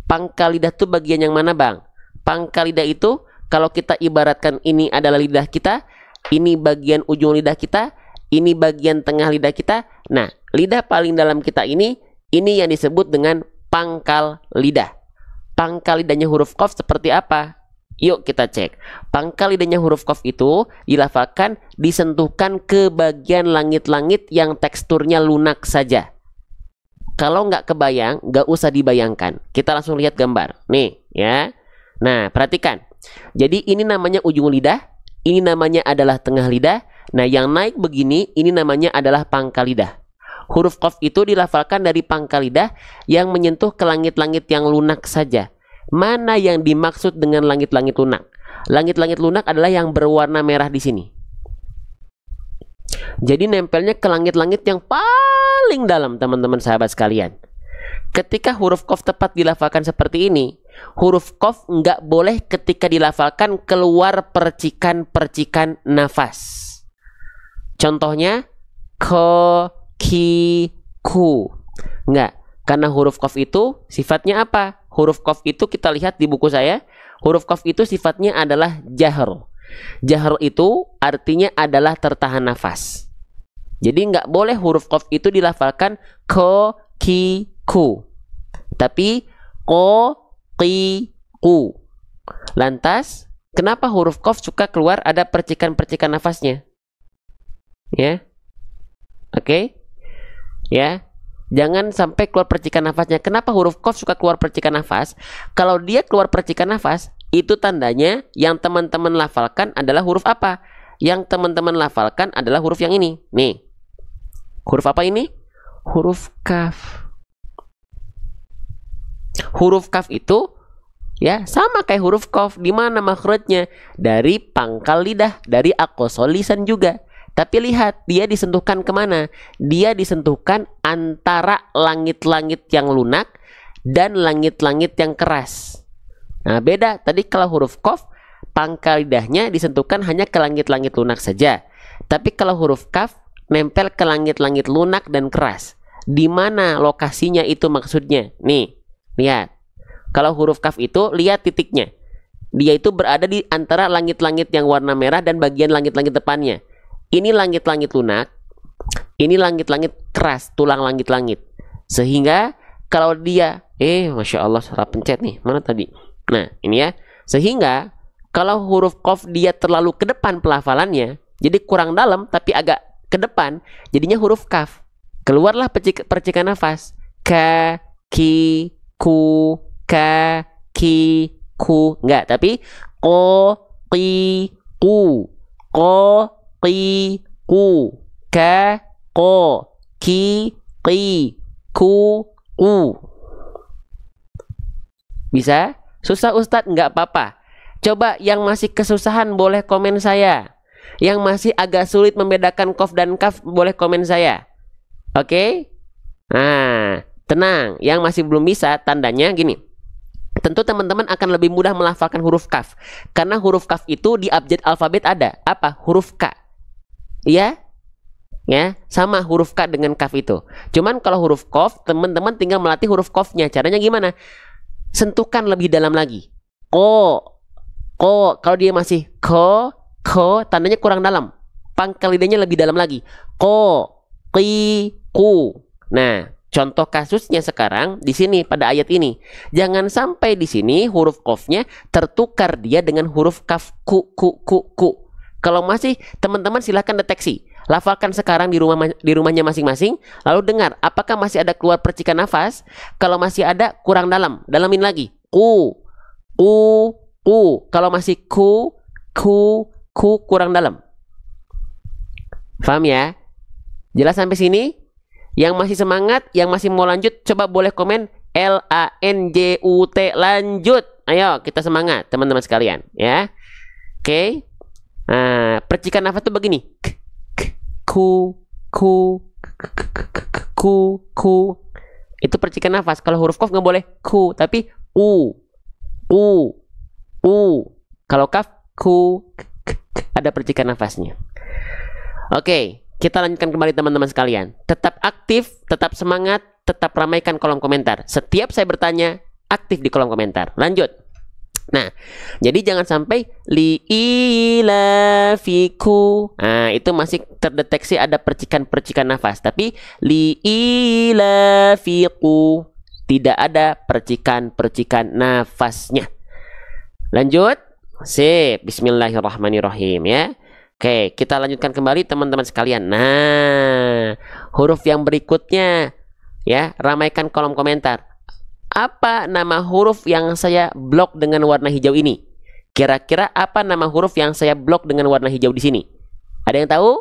Pangkal lidah itu bagian yang mana, Bang? Pangkal lidah itu kalau kita ibaratkan ini adalah lidah kita, ini bagian ujung lidah kita, ini bagian tengah lidah kita. Nah, lidah paling dalam kita ini yang disebut dengan pangkal lidah. Pangkal lidahnya huruf qaf seperti apa? Yuk kita cek. Pangkal lidahnya huruf qaf itu dilafalkan disentuhkan ke bagian langit-langit yang teksturnya lunak saja. Kalau nggak kebayang, nggak usah dibayangkan. Kita langsung lihat gambar. Nih ya. Nah, perhatikan. Jadi ini namanya ujung lidah, ini namanya adalah tengah lidah. Nah, yang naik begini, ini namanya adalah pangkal lidah. Huruf qaf itu dilafalkan dari pangkal lidah yang menyentuh ke langit-langit yang lunak saja. Mana yang dimaksud dengan langit-langit lunak? Langit-langit lunak adalah yang berwarna merah di sini. Jadi nempelnya ke langit-langit yang paling dalam, teman-teman sahabat sekalian. Ketika huruf qaf tepat dilafalkan seperti ini, huruf qaf nggak boleh ketika dilafalkan keluar percikan-percikan nafas. Contohnya ko, ki, ku. Enggak, karena huruf qaf itu sifatnya apa? Huruf qaf itu kita lihat di buku saya, huruf qaf itu sifatnya adalah jahr. Jahr itu artinya adalah tertahan nafas. Jadi nggak boleh huruf qaf itu dilafalkan ko, ki, ku. Tapi ko, ki, ku. Lantas, kenapa huruf qaf suka keluar ada percikan-percikan nafasnya? Ya. Oke. Ya. Jangan sampai keluar percikan nafasnya. Kenapa huruf qaf suka keluar percikan nafas? Kalau dia keluar percikan nafas, itu tandanya yang teman-teman lafalkan adalah huruf apa? Yang teman-teman lafalkan adalah huruf yang ini. Nih. Huruf apa ini? Huruf kaf. Huruf kaf itu ya sama kayak huruf qaf. Di mana makhrajnya? Dari pangkal lidah, dari aqsal lisan juga. Tapi lihat, dia disentuhkan kemana? Dia disentuhkan antara langit-langit yang lunak dan langit-langit yang keras. Nah, beda. Tadi kalau huruf qaf, pangkal lidahnya disentuhkan hanya ke langit-langit lunak saja. Tapi kalau huruf kaf, nempel ke langit-langit lunak dan keras. Di mana lokasinya itu maksudnya? Nih, lihat. Kalau huruf kaf itu, lihat titiknya. Dia itu berada di antara langit-langit yang warna merah dan bagian langit-langit depannya. Ini langit-langit lunak, ini langit-langit keras, tulang langit-langit. Sehingga kalau dia, Masya Allah salah pencet nih, mana tadi? Nah, ini ya. Sehingga kalau huruf qaf dia terlalu ke depan pelafalannya, jadi kurang dalam tapi agak ke depan, jadinya huruf kaf. Keluarlah percikan nafas. Ka, ki, ku, ka, ki, ku. Enggak, tapi ko, ki, ku. Ko, ki, ku, ka, ko, ki, qi, ku, ku. Bisa? Susah Ustadz? Nggak apa-apa. Coba yang masih kesusahan boleh komen saya. Yang masih agak sulit membedakan kof dan kaf boleh komen saya. Oke? Nah, tenang. Yang masih belum bisa tandanya gini. Tentu teman-teman akan lebih mudah melafalkan huruf kaf. Karena huruf kaf itu di abjad alfabet ada. Apa? Huruf K. Iya? Ya, sama huruf K dengan kaf itu. Cuman kalau huruf kof, teman-teman tinggal melatih huruf kofnya. Caranya gimana? Sentuhkan lebih dalam lagi. Ko. Kalau dia masih ko, tandanya kurang dalam. Pangkal lidahnya lebih dalam lagi. Ko, qi, ku. Nah, contoh kasusnya sekarang di sini pada ayat ini. Jangan sampai di sini huruf kofnya tertukar dia dengan huruf kaf ku. Kalau masih, teman-teman silahkan deteksi. Lafalkan sekarang di rumahnya masing-masing. Lalu dengar apakah masih ada keluar percikan nafas. Kalau masih ada, kurang dalam. Dalamin lagi. Ku. Kalau masih ku kurang dalam. Paham ya? Jelas sampai sini? Yang masih semangat, yang masih mau lanjut, coba boleh komen LANJUT, lanjut. Ayo kita semangat teman-teman sekalian ya. Oke. Nah, percikan nafas tuh begini. Ku. Itu percikan nafas. Kalau huruf kof nggak boleh ku, tapi u. Kalau kaf ku, ada percikan nafasnya. Oke. Kita lanjutkan kembali teman-teman sekalian. Tetap aktif, tetap semangat, tetap ramaikan kolom komentar. Setiap saya bertanya, aktif di kolom komentar. Lanjut. Nah, jadi jangan sampai li'ilafiku. Nah, itu masih terdeteksi ada percikan-percikan nafas. Tapi li'ilafiku, tidak ada percikan-percikan nafasnya. Lanjut. Sip. Bismillahirrahmanirrahim ya. Oke, kita lanjutkan kembali teman-teman sekalian. Nah, huruf yang berikutnya ya, ramaikan kolom komentar. Apa nama huruf yang saya blok dengan warna hijau ini? Kira-kira apa nama huruf yang saya blok dengan warna hijau di sini? Ada yang tahu?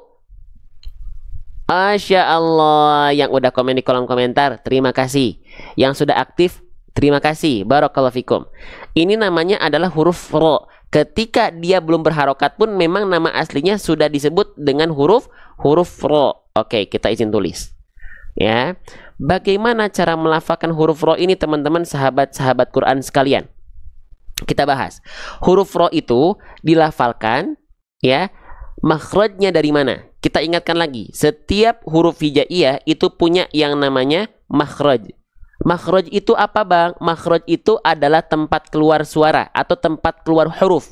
Masya Allah, yang udah komen di kolom komentar, terima kasih. Yang sudah aktif, terima kasih. Barakallahu fikum. Ini namanya adalah huruf ro. Ketika dia belum berharokat pun memang nama aslinya sudah disebut dengan huruf ro. Oke, kita izin tulis. Ya. Bagaimana cara melafalkan huruf ro ini teman-teman sahabat-sahabat Quran sekalian? Kita bahas. Huruf ro itu dilafalkan ya, makhrajnya dari mana? Kita ingatkan lagi, setiap huruf hijaiyah itu punya yang namanya makhraj. Makhraj itu apa bang? Makhraj itu adalah tempat keluar suara atau tempat keluar huruf.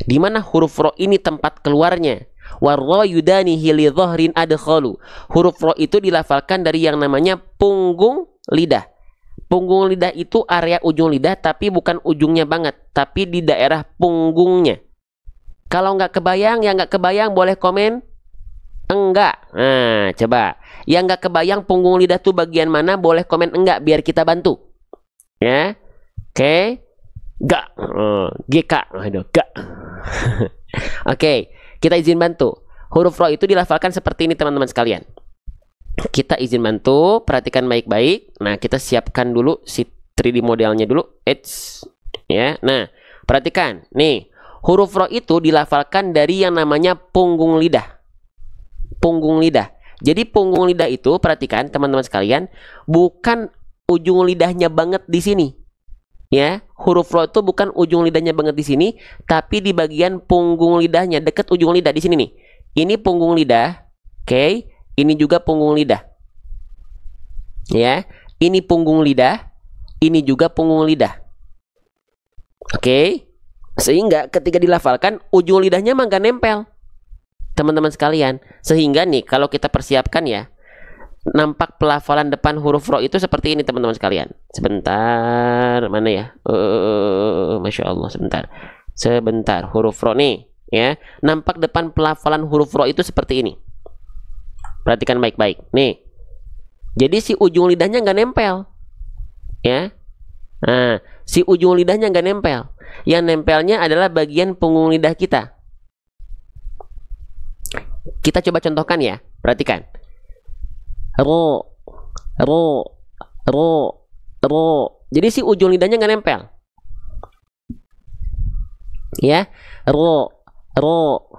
Di mana huruf ro ini tempat keluarnya? Warra yudanihi li dhahrin adkhalu. Huruf ro itu dilafalkan dari yang namanya punggung lidah. Punggung lidah itu area ujung lidah tapi bukan ujungnya banget, tapi di daerah punggungnya. Kalau nggak kebayang, yang nggak kebayang boleh komen enggak. Nah, coba. Yang nggak kebayang punggung lidah tuh bagian mana, boleh komen enggak biar kita bantu. Ya. Oke. Enggak. GK. Aduh, enggak. Oke, kita izin bantu. Huruf ro itu dilafalkan seperti ini teman-teman sekalian. Kita izin bantu, perhatikan baik-baik. Nah, kita siapkan dulu si 3D modelnya dulu. Ya. Nah, perhatikan. Nih, huruf ro itu dilafalkan dari yang namanya punggung lidah. Punggung lidah. Jadi punggung lidah itu, perhatikan teman-teman sekalian, bukan ujung lidahnya banget di sini. Ya, huruf ro itu bukan ujung lidahnya banget di sini, tapi di bagian punggung lidahnya, dekat ujung lidah di sini nih. Ini punggung lidah, oke? Ini juga punggung lidah. Ya, ini punggung lidah, ini juga punggung lidah. Oke? Sehingga ketika dilafalkan ujung lidahnya mah nggak nempel. Teman-teman sekalian, sehingga nih kalau kita persiapkan ya, nampak pelafalan depan huruf ro itu seperti ini teman-teman sekalian. Sebentar, mana ya? Masya Allah, sebentar, huruf ro nih ya, nampak depan pelafalan huruf ro itu seperti ini. Perhatikan baik-baik nih. Jadi si ujung lidahnya nggak nempel ya. Nah, si ujung lidahnya nggak nempel. Yang nempelnya adalah bagian punggung lidah kita. Kita coba contohkan ya. Perhatikan. Ro, ro, ro, ro. Jadi si ujung lidahnya nggak nempel. Ya, ro, ro.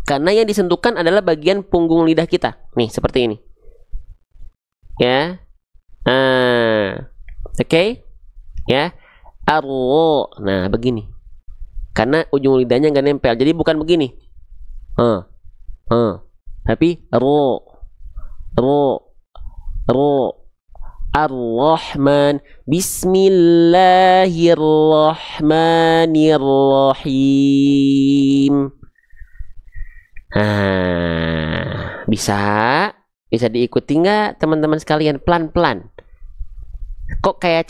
Karena yang disentuhkan adalah bagian punggung lidah kita. Nih, seperti ini. Ya. Oke. Ya. Arro. Nah, begini. Karena ujung lidahnya nggak nempel. Jadi bukan begini. Tapi ro. Ar-Rahman. Bismillahirrahmanirrahim. Bisa diikuti nggak teman-teman sekalian, pelan-pelan. Kok kayak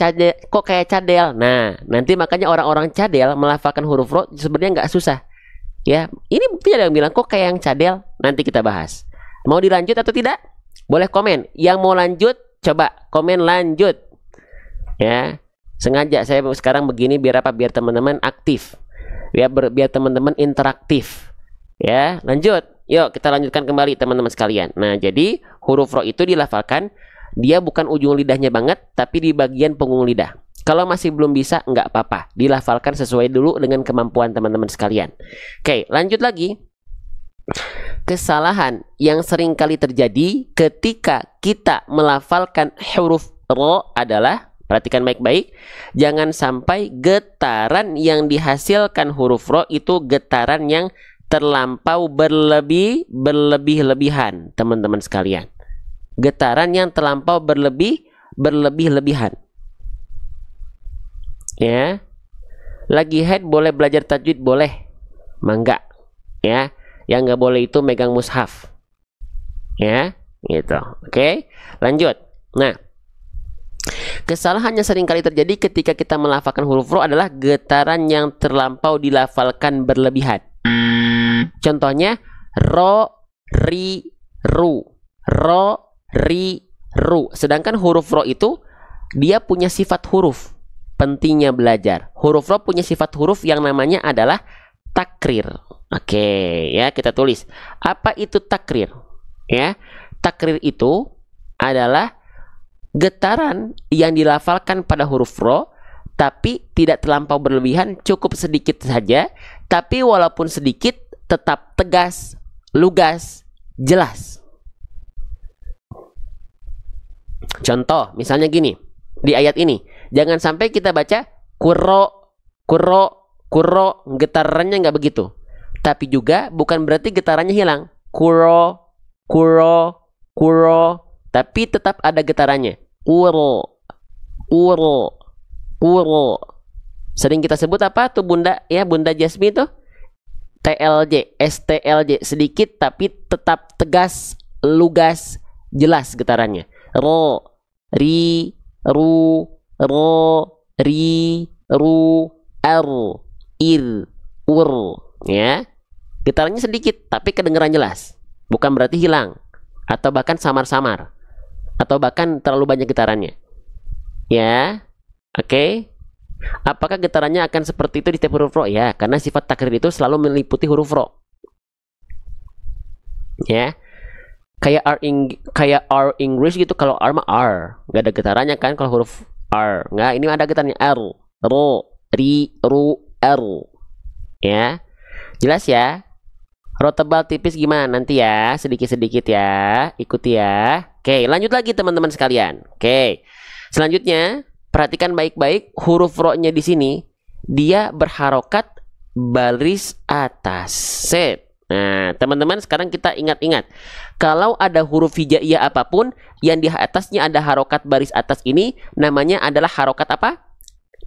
cadel. Nah, nanti makanya orang-orang cadel melafalkan huruf ro sebenarnya nggak susah. Ya, ini bukti ada yang bilang kok kayak yang cadel. Nanti kita bahas. Mau dilanjut atau tidak? Boleh komen. Yang mau lanjut coba komen lanjut. Ya, sengaja saya sekarang begini biar apa? Biar teman-teman aktif. Ya, biar teman-teman interaktif. Ya, lanjut. Yuk kita lanjutkan kembali teman-teman sekalian. Nah, jadi huruf ro itu dilafalkan, dia bukan ujung lidahnya banget, tapi di bagian punggung lidah. Kalau masih belum bisa, nggak apa-apa. Dilafalkan sesuai dulu dengan kemampuan teman-teman sekalian. Oke, lanjut lagi. Kesalahan yang sering kali terjadi ketika kita melafalkan huruf ro adalah, perhatikan baik-baik, jangan sampai getaran yang dihasilkan huruf ro itu getaran yang terlampau berlebih-lebihan, teman-teman sekalian. Getaran yang terlampau berlebih-lebihan. Ya. Lagi haid boleh belajar tajwid, boleh. Mangga. Ya. Yang nggak boleh itu megang mushaf. Ya, gitu. Oke, lanjut. Nah, kesalahan yang sering kali terjadi ketika kita melafalkan huruf ro adalah getaran yang terlampau dilafalkan berlebihan. Contohnya ro, ri, ru. Ro, ri, ru. Sedangkan huruf ro itu dia punya sifat huruf. Pentingnya belajar. Huruf ro punya sifat huruf yang namanya adalah takrir. Oke, ya kita tulis. Apa itu takrir? Ya, takrir itu adalah getaran yang dilafalkan pada huruf ro, tapi tidak terlampau berlebihan, cukup sedikit saja. Tapi walaupun sedikit, tetap tegas, lugas, jelas. Contoh, misalnya gini, di ayat ini, jangan sampai kita baca kuro, getarannya nggak begitu. Tapi juga bukan berarti getarannya hilang. Kuro, tapi tetap ada getarannya. Uro. Sering kita sebut apa tuh Bunda? Ya, Bunda Jasmi tuh TLJ, STLJ, sedikit tapi tetap tegas, lugas, jelas getarannya. Ro, ri, ru, ar, ir, ur. Ya. Getarannya sedikit tapi kedengeran jelas. Bukan berarti hilang atau bahkan samar-samar atau bahkan terlalu banyak getarannya. Ya. Oke. Apakah getarannya akan seperti itu di setiap huruf ro? Ya, karena sifat takrir itu selalu meliputi huruf ro. Ya. Kayak R English gitu, kalau R mah R, nggak ada getarannya kan kalau huruf R. Nggak, ini ada getarannya R, ro, ri, ru, r. Ya. Jelas ya? Ro tebal tipis gimana nanti ya, sedikit-sedikit ya, ikuti ya. Oke, lanjut lagi teman-teman sekalian. Oke, selanjutnya perhatikan baik-baik huruf ro-nya di sini, dia berharokat baris atas. Set. Nah, teman-teman sekarang kita ingat-ingat, kalau ada huruf hijaiyah apapun yang di atasnya ada harokat baris atas ini, namanya adalah harokat apa?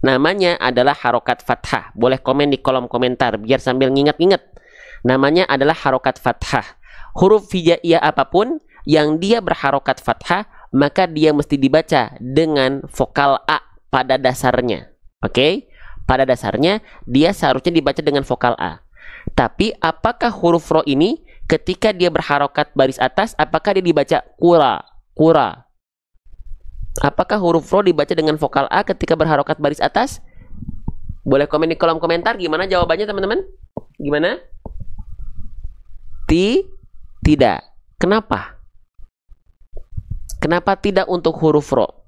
Namanya adalah harokat fathah. Boleh komen di kolom komentar biar sambil ngingat-ngingat. Namanya adalah harokat fathah. Huruf hijaiyah apapun yang dia berharokat fathah, maka dia mesti dibaca dengan vokal A pada dasarnya. Oke? Pada dasarnya dia seharusnya dibaca dengan vokal A. Tapi apakah huruf ro ini ketika dia berharokat baris atas, apakah dia dibaca kura? Apakah huruf ro dibaca dengan vokal A ketika berharokat baris atas? Boleh komen di kolom komentar gimana jawabannya teman-teman? Gimana? Tidak. Kenapa? Kenapa tidak untuk huruf ro?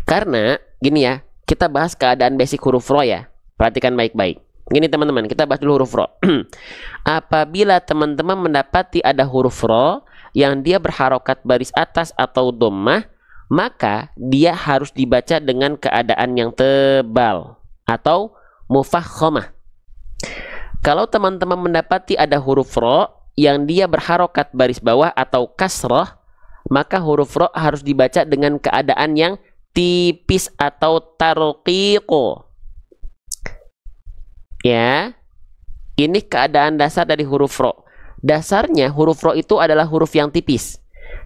Karena gini ya, kita bahas keadaan basic huruf ro ya. Perhatikan baik-baik. Gini teman-teman, kita bahas dulu huruf ro. Apabila teman-teman mendapati ada huruf ro yang dia berharokat baris atas atau dhammah, maka dia harus dibaca dengan keadaan yang tebal atau mufakhamah. Kalau teman-teman mendapati ada huruf ro yang dia berharokat baris bawah atau kasroh, maka huruf ro harus dibaca dengan keadaan yang tipis atau tarqiqo. Ya, ini keadaan dasar dari huruf ro. Dasarnya huruf ro itu adalah huruf yang tipis.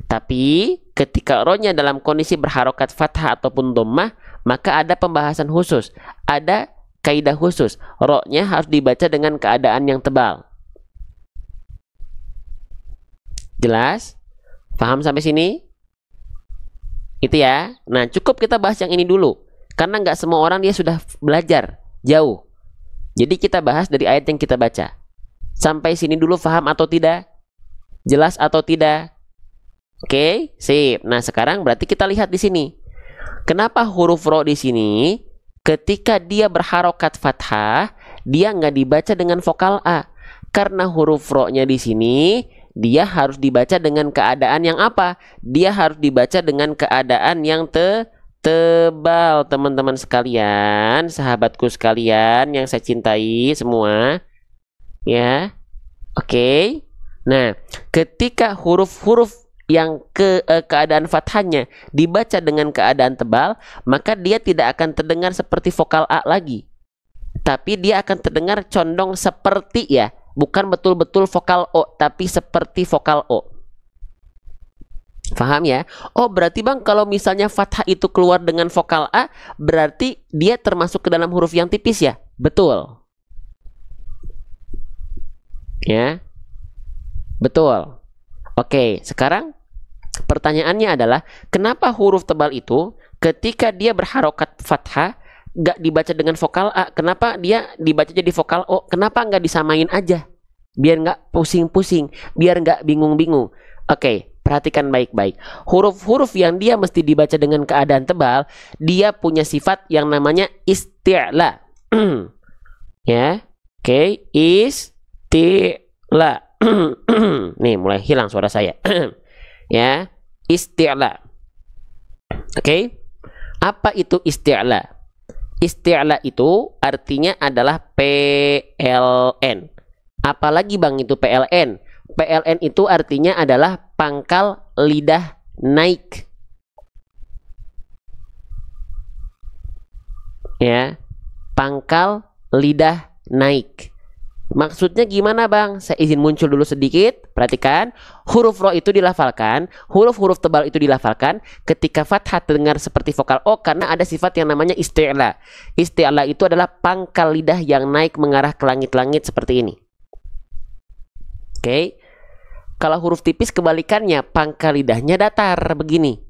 Tapi ketika ro-nya dalam kondisi berharokat fathah ataupun dhammah, maka ada pembahasan khusus. Ada kaidah khusus. Ro-nya harus dibaca dengan keadaan yang tebal. Jelas? Paham sampai sini? Itu ya. Nah, cukup kita bahas yang ini dulu. Karena nggak semua orang dia sudah belajar jauh. Jadi kita bahas dari ayat yang kita baca. Sampai sini dulu paham atau tidak? Jelas atau tidak? Oke, sip. Nah, sekarang berarti kita lihat di sini. Kenapa huruf ro di sini ketika dia berharokat fathah, dia nggak dibaca dengan vokal A? Karena huruf ro-nya di sini dia harus dibaca dengan keadaan yang apa? Dia harus dibaca dengan keadaan yang tebal, teman-teman sekalian, sahabatku sekalian yang saya cintai semua. Ya. Oke. Nah, ketika huruf-huruf yang keadaan fathahnya dibaca dengan keadaan tebal, maka dia tidak akan terdengar seperti vokal A lagi. Tapi dia akan terdengar condong seperti ya, bukan betul-betul vokal O, tapi seperti vokal O. Paham ya? Oh, berarti Bang, kalau misalnya fathah itu keluar dengan vokal A, berarti dia termasuk ke dalam huruf yang tipis ya? Betul. Ya. Betul. Oke, sekarang pertanyaannya adalah kenapa huruf tebal itu ketika dia berharokat fathah gak dibaca dengan vokal A? Kenapa dia dibaca jadi vokal O? Kenapa nggak disamain aja? Biar nggak pusing-pusing, biar nggak bingung-bingung. Oke, perhatikan baik-baik. Huruf-huruf yang dia mesti dibaca dengan keadaan tebal, dia punya sifat yang namanya isti'la. Ya, oke, isti'la. Nih, mulai hilang suara saya. Ya, isti'la. Oke, apa itu isti'la? Isti'la itu artinya adalah PLN. Apalagi Bang itu PLN? PLN itu artinya adalah pangkal lidah naik. Ya, pangkal lidah naik. Maksudnya gimana Bang? Saya izin muncul dulu sedikit. Perhatikan, huruf ro itu dilafalkan, huruf-huruf tebal itu dilafalkan ketika fathah terdengar seperti vokal O karena ada sifat yang namanya isti'la. Isti'la itu adalah pangkal lidah yang naik mengarah ke langit-langit seperti ini. Oke. Kalau huruf tipis kebalikannya, pangkal lidahnya datar begini.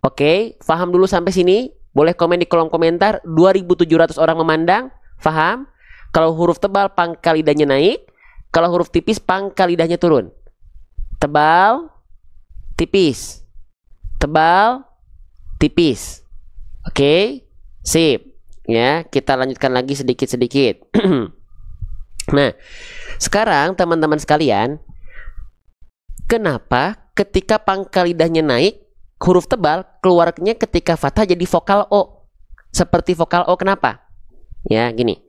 Oke, paham dulu sampai sini? Boleh komen di kolom komentar. 2.700 orang memandang. Paham? Kalau huruf tebal pangkal lidahnya naik, kalau huruf tipis pangkal lidahnya turun. Tebal, tipis. Tebal, tipis. Oke, sip. Ya, kita lanjutkan lagi sedikit-sedikit. Nah, sekarang teman-teman sekalian, kenapa ketika pangkal lidahnya naik, huruf tebal keluarnya ketika fathah jadi vokal O? Seperti vokal O, kenapa? Ya, gini.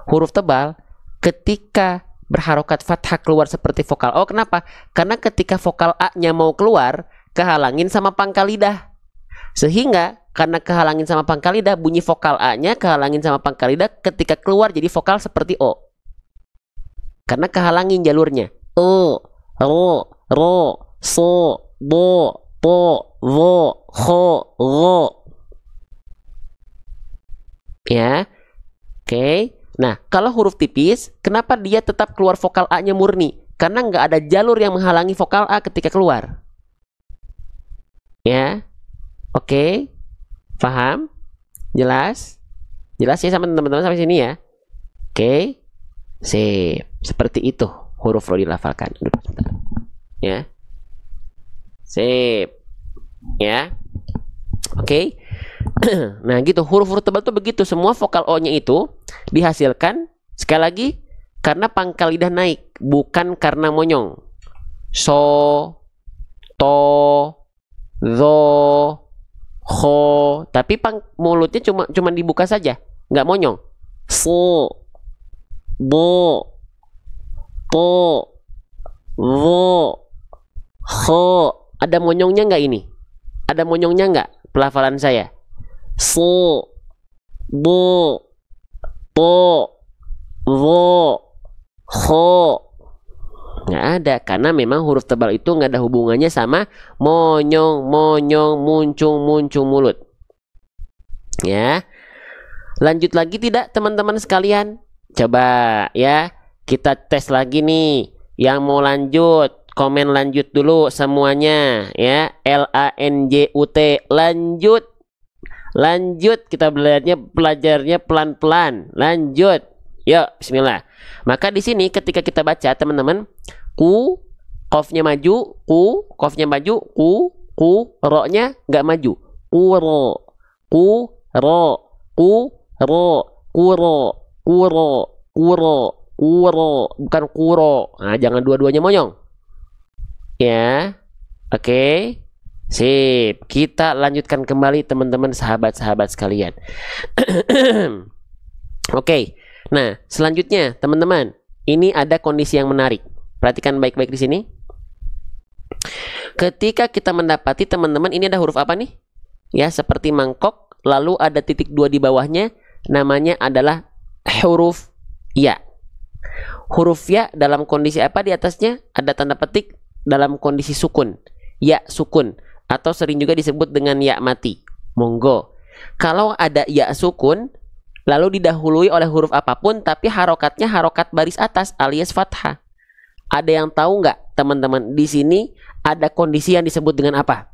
Huruf tebal ketika berharokat fathah keluar seperti vokal O, kenapa? Karena ketika vokal A-nya mau keluar, kehalangin sama pangkal lidah. Sehingga karena kehalangin sama pangkal lidah, bunyi vokal A-nya kehalangin sama pangkal lidah, ketika keluar jadi vokal seperti O. Karena kehalangin jalurnya. O, ro, so, bo, po, vo, ho, ro. Ya. Oke. Nah, kalau huruf tipis, kenapa dia tetap keluar vokal A-nya murni? Karena nggak ada jalur yang menghalangi vokal A ketika keluar. Ya. Oke. Paham? Jelas? Jelas ya sama teman-teman sampai sini ya? Oke. Sip. Seperti itu huruf ro dilafalkan. Ya. Sip. Ya. Oke. Nah, gitu. Huruf-huruf tebal tuh begitu. Semua vokal O-nya itu dihasilkan sekali lagi karena pangkal lidah naik, bukan karena monyong. So, to, zo, ho, tapi mulutnya cuma dibuka saja, nggak monyong. So, bo, to, zo, ho. Ada monyongnya nggak ini? Ada monyongnya nggak pelafalan saya? So, bo, to, zo, ho. Nggak ada, karena memang huruf tebal itu nggak ada hubungannya sama monyong, muncung mulut. Ya, lanjut lagi tidak teman-teman sekalian? Coba ya, kita tes lagi nih. Yang mau lanjut, komen lanjut dulu semuanya ya. LANJUT, lanjut. Lanjut, kita belajarnya pelan-pelan. Lanjut. Yuk, bismillah. Maka di sini ketika kita baca teman-teman, qafnya maju, qafnya maju, ro-nya nggak maju. Quro, quro, quro, bukan quro. Nah, jangan dua-duanya monyong. Ya. Oke. Sip. Kita lanjutkan kembali teman-teman sahabat-sahabat sekalian. Oke. Nah, selanjutnya teman-teman, ini ada kondisi yang menarik. Perhatikan baik-baik di sini. Ketika kita mendapati teman-teman ini ada huruf apa nih? Ya, seperti mangkok, lalu ada titik 2 di bawahnya, namanya adalah huruf ya. Huruf ya dalam kondisi apa di atasnya? Ada tanda petik dalam kondisi sukun. Ya sukun, atau sering juga disebut dengan ya mati. Monggo. Kalau ada ya sukun, lalu didahului oleh huruf apapun, tapi harokatnya harokat baris atas alias fathah. Ada yang tahu nggak teman-teman? Di sini ada kondisi yang disebut dengan apa?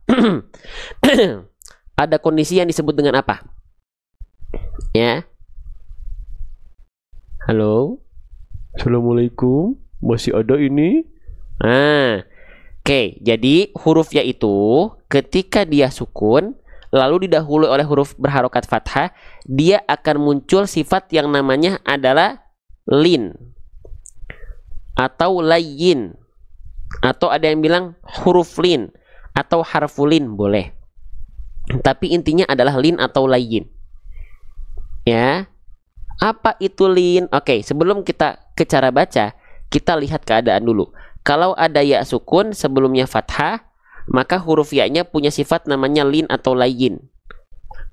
Ada kondisi yang disebut dengan apa? Ya. Halo. Assalamualaikum. Masih ada ini? Nah, oke. Jadi huruf ya itu ketika dia sukun, lalu didahului oleh huruf berharokat fathah, dia akan muncul sifat yang namanya adalah lin atau layyin, atau ada yang bilang huruf lin atau harfulin boleh, tapi intinya adalah lin atau layyin. Ya, apa itu lin? Oke, sebelum kita ke cara baca, kita lihat keadaan dulu. Kalau ada ya sukun sebelumnya fathah, maka huruf ya-nya punya sifat namanya lin atau layyin.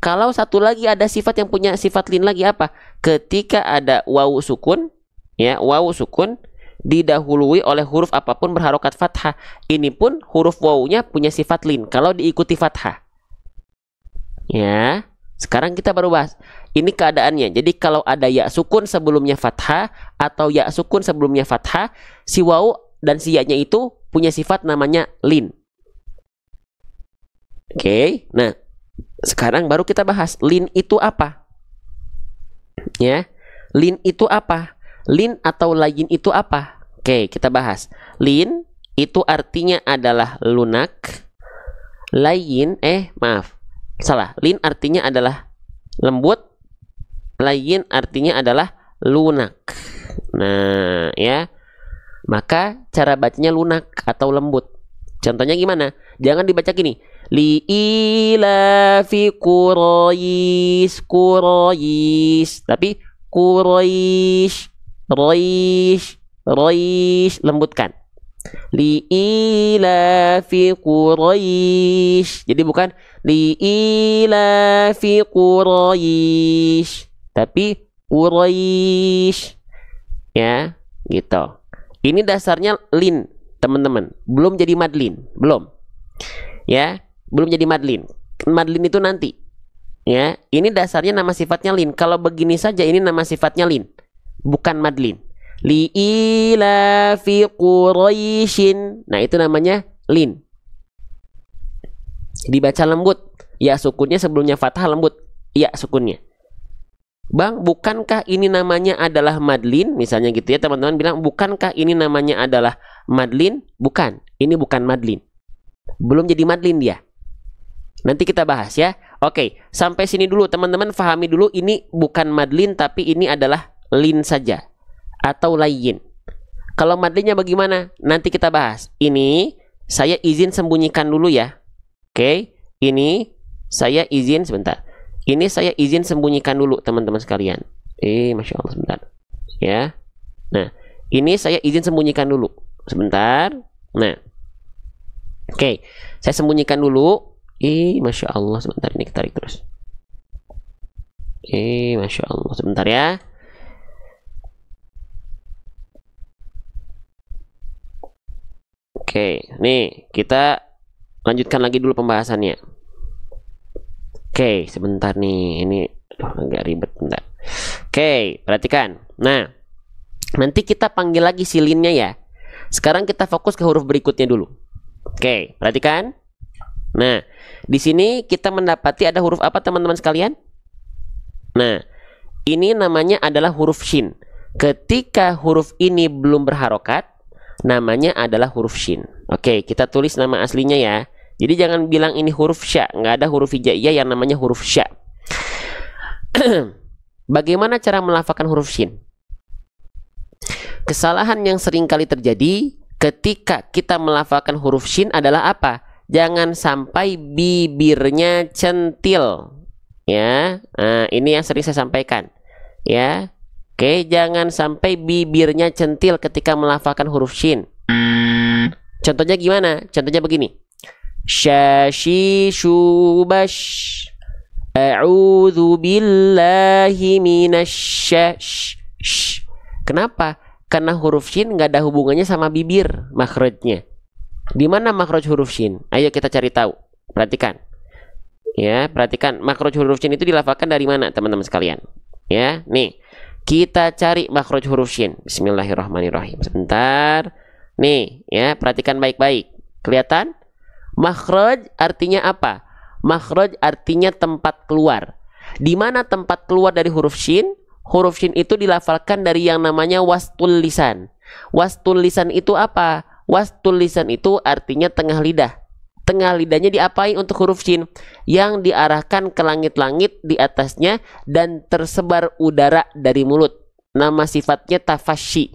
Kalau satu lagi ada sifat yang punya sifat lin lagi apa? Ketika ada wawu sukun, ya, wawu sukun didahului oleh huruf apapun berharokat fathah. Ini pun huruf wawunya punya sifat lin kalau diikuti fathah. Ya, sekarang kita baru bahas. Ini keadaannya. Jadi kalau ada ya sukun sebelumnya fathah atau ya sukun sebelumnya fathah, si wawu dan si ya-nya itu punya sifat namanya lin. Oke, nah sekarang baru kita bahas lin itu apa? Ya, lin itu apa? Lin atau layyin itu apa? Oke, kita bahas. Lin itu artinya adalah lunak. Layyin, salah. Lin artinya adalah lembut. Layyin artinya adalah lunak. Nah, ya. Maka cara bacanya lunak atau lembut. Contohnya gimana? Jangan dibaca gini. Li ila fi Quraisy, tapi Quraisy, lembutkan. Li ila fi Quraisy. Jadi bukan li ila fi Quraisy, tapi Quraisy. Ya, gitu. Ini dasarnya lin, teman-teman. Belum jadi madlin, belum. Ya, belum jadi madlin. Madlin itu nanti. Ya, ini dasarnya nama sifatnya lin. Kalau begini saja ini nama sifatnya lin, bukan madlin. Li ila fi Quraisyin. Nah, itu namanya lin. Dibaca lembut. Ya sukunnya sebelumnya fathah lembut. Ya sukunnya. Bang, bukankah ini namanya adalah madlin? Misalnya gitu ya, teman-teman bilang, bukankah ini namanya adalah madlin? Bukan, ini bukan madlin. Belum jadi madlin dia. Nanti kita bahas ya. Oke, sampai sini dulu teman-teman, pahami dulu ini bukan madlin tapi ini adalah lin saja atau layyin. Kalau madlinnya bagaimana? Nanti kita bahas. Ini saya izin sembunyikan dulu ya. Oke, ini saya izin sebentar. Ini saya izin sembunyikan dulu teman-teman sekalian. Masya Allah sebentar. Ya. Nah, ini saya izin sembunyikan dulu. Sebentar. Nah. Oke, saya sembunyikan dulu. Masya Allah sebentar, ini kita tarik terus. Masya Allah sebentar ya. Oke, nih kita lanjutkan lagi dulu pembahasannya. Oke, sebentar nih, ini agak ribet bentar. Oke, perhatikan. Nah, nanti kita panggil lagi silinnya ya. Sekarang kita fokus ke huruf berikutnya dulu. Oke, perhatikan. Nah, di sini kita mendapati ada huruf apa teman-teman sekalian? Nah, ini namanya adalah huruf shin. Ketika huruf ini belum berharokat, namanya adalah huruf shin. Oke, kita tulis nama aslinya ya. Jadi jangan bilang ini huruf sya, nggak ada huruf hijaiyah yang namanya huruf sya. Bagaimana cara melafalkan huruf shin? Kesalahan yang sering kali terjadi ketika kita melafalkan huruf shin adalah apa? Jangan sampai bibirnya centil. Ya, nah, ini yang sering saya sampaikan. Ya, oke, jangan sampai bibirnya centil ketika melafalkan huruf shin. Contohnya gimana? Contohnya begini. Syashi syubash a'udzu billahi minasyash. Kenapa? Karena huruf shin nggak ada hubungannya sama bibir makhrajnya. Di mana makhraj huruf shin? Ayo kita cari tahu. Perhatikan. Ya, perhatikan makhraj huruf shin itu dilafalkan dari mana teman-teman sekalian? Ya, nih. Kita cari makhraj huruf shin. Bismillahirrahmanirrahim. Sebentar. Nih, ya, perhatikan baik-baik. Kelihatan? Makhraj artinya apa? Makhraj artinya tempat keluar. Di mana tempat keluar dari huruf shin? Huruf shin itu dilafalkan dari yang namanya wastul lisan. Wastul lisan itu apa? Wastul lisan itu artinya tengah lidah. Tengah lidahnya diapain untuk huruf shin? Yang diarahkan ke langit-langit di atasnya dan tersebar udara dari mulut. Nama sifatnya tafashi.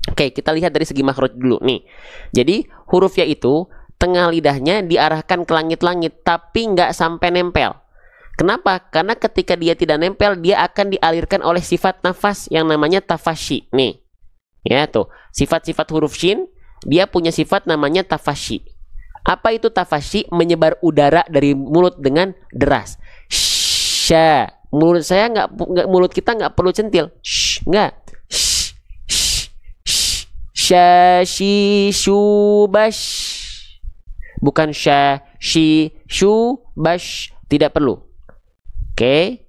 Oke, kita lihat dari segi makhraj dulu nih. Jadi hurufnya itu tengah lidahnya diarahkan ke langit-langit tapi nggak sampai nempel. Kenapa? Karena ketika dia tidak nempel, dia akan dialirkan oleh sifat nafas yang namanya tafashi. Nih, ya tuh, sifat-sifat huruf shin, dia punya sifat namanya tafashi. Apa itu tafashi? Menyebar udara dari mulut dengan deras. Sya. Mulut saya mulut kita nggak perlu centil. Nggak. Syashi syubash. Bukan sya, shi, shu, bash. Tidak perlu. Oke.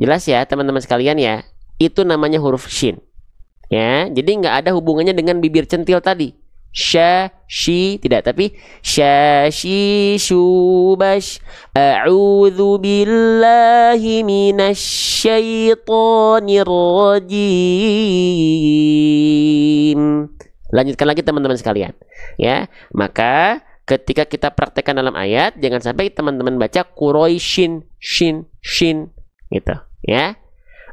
Jelas ya teman-teman sekalian ya. Itu namanya huruf shin. Ya, jadi nggak ada hubungannya dengan bibir centil tadi. Sya, shi, tidak. Tapi sya, shi, shu, bash. A'udzu billahi minasyaitonir rajim. Lanjutkan lagi teman-teman sekalian. Ya, maka ketika kita praktekkan dalam ayat, jangan sampai teman-teman baca Quraisyin, shin, shin, gitu, ya.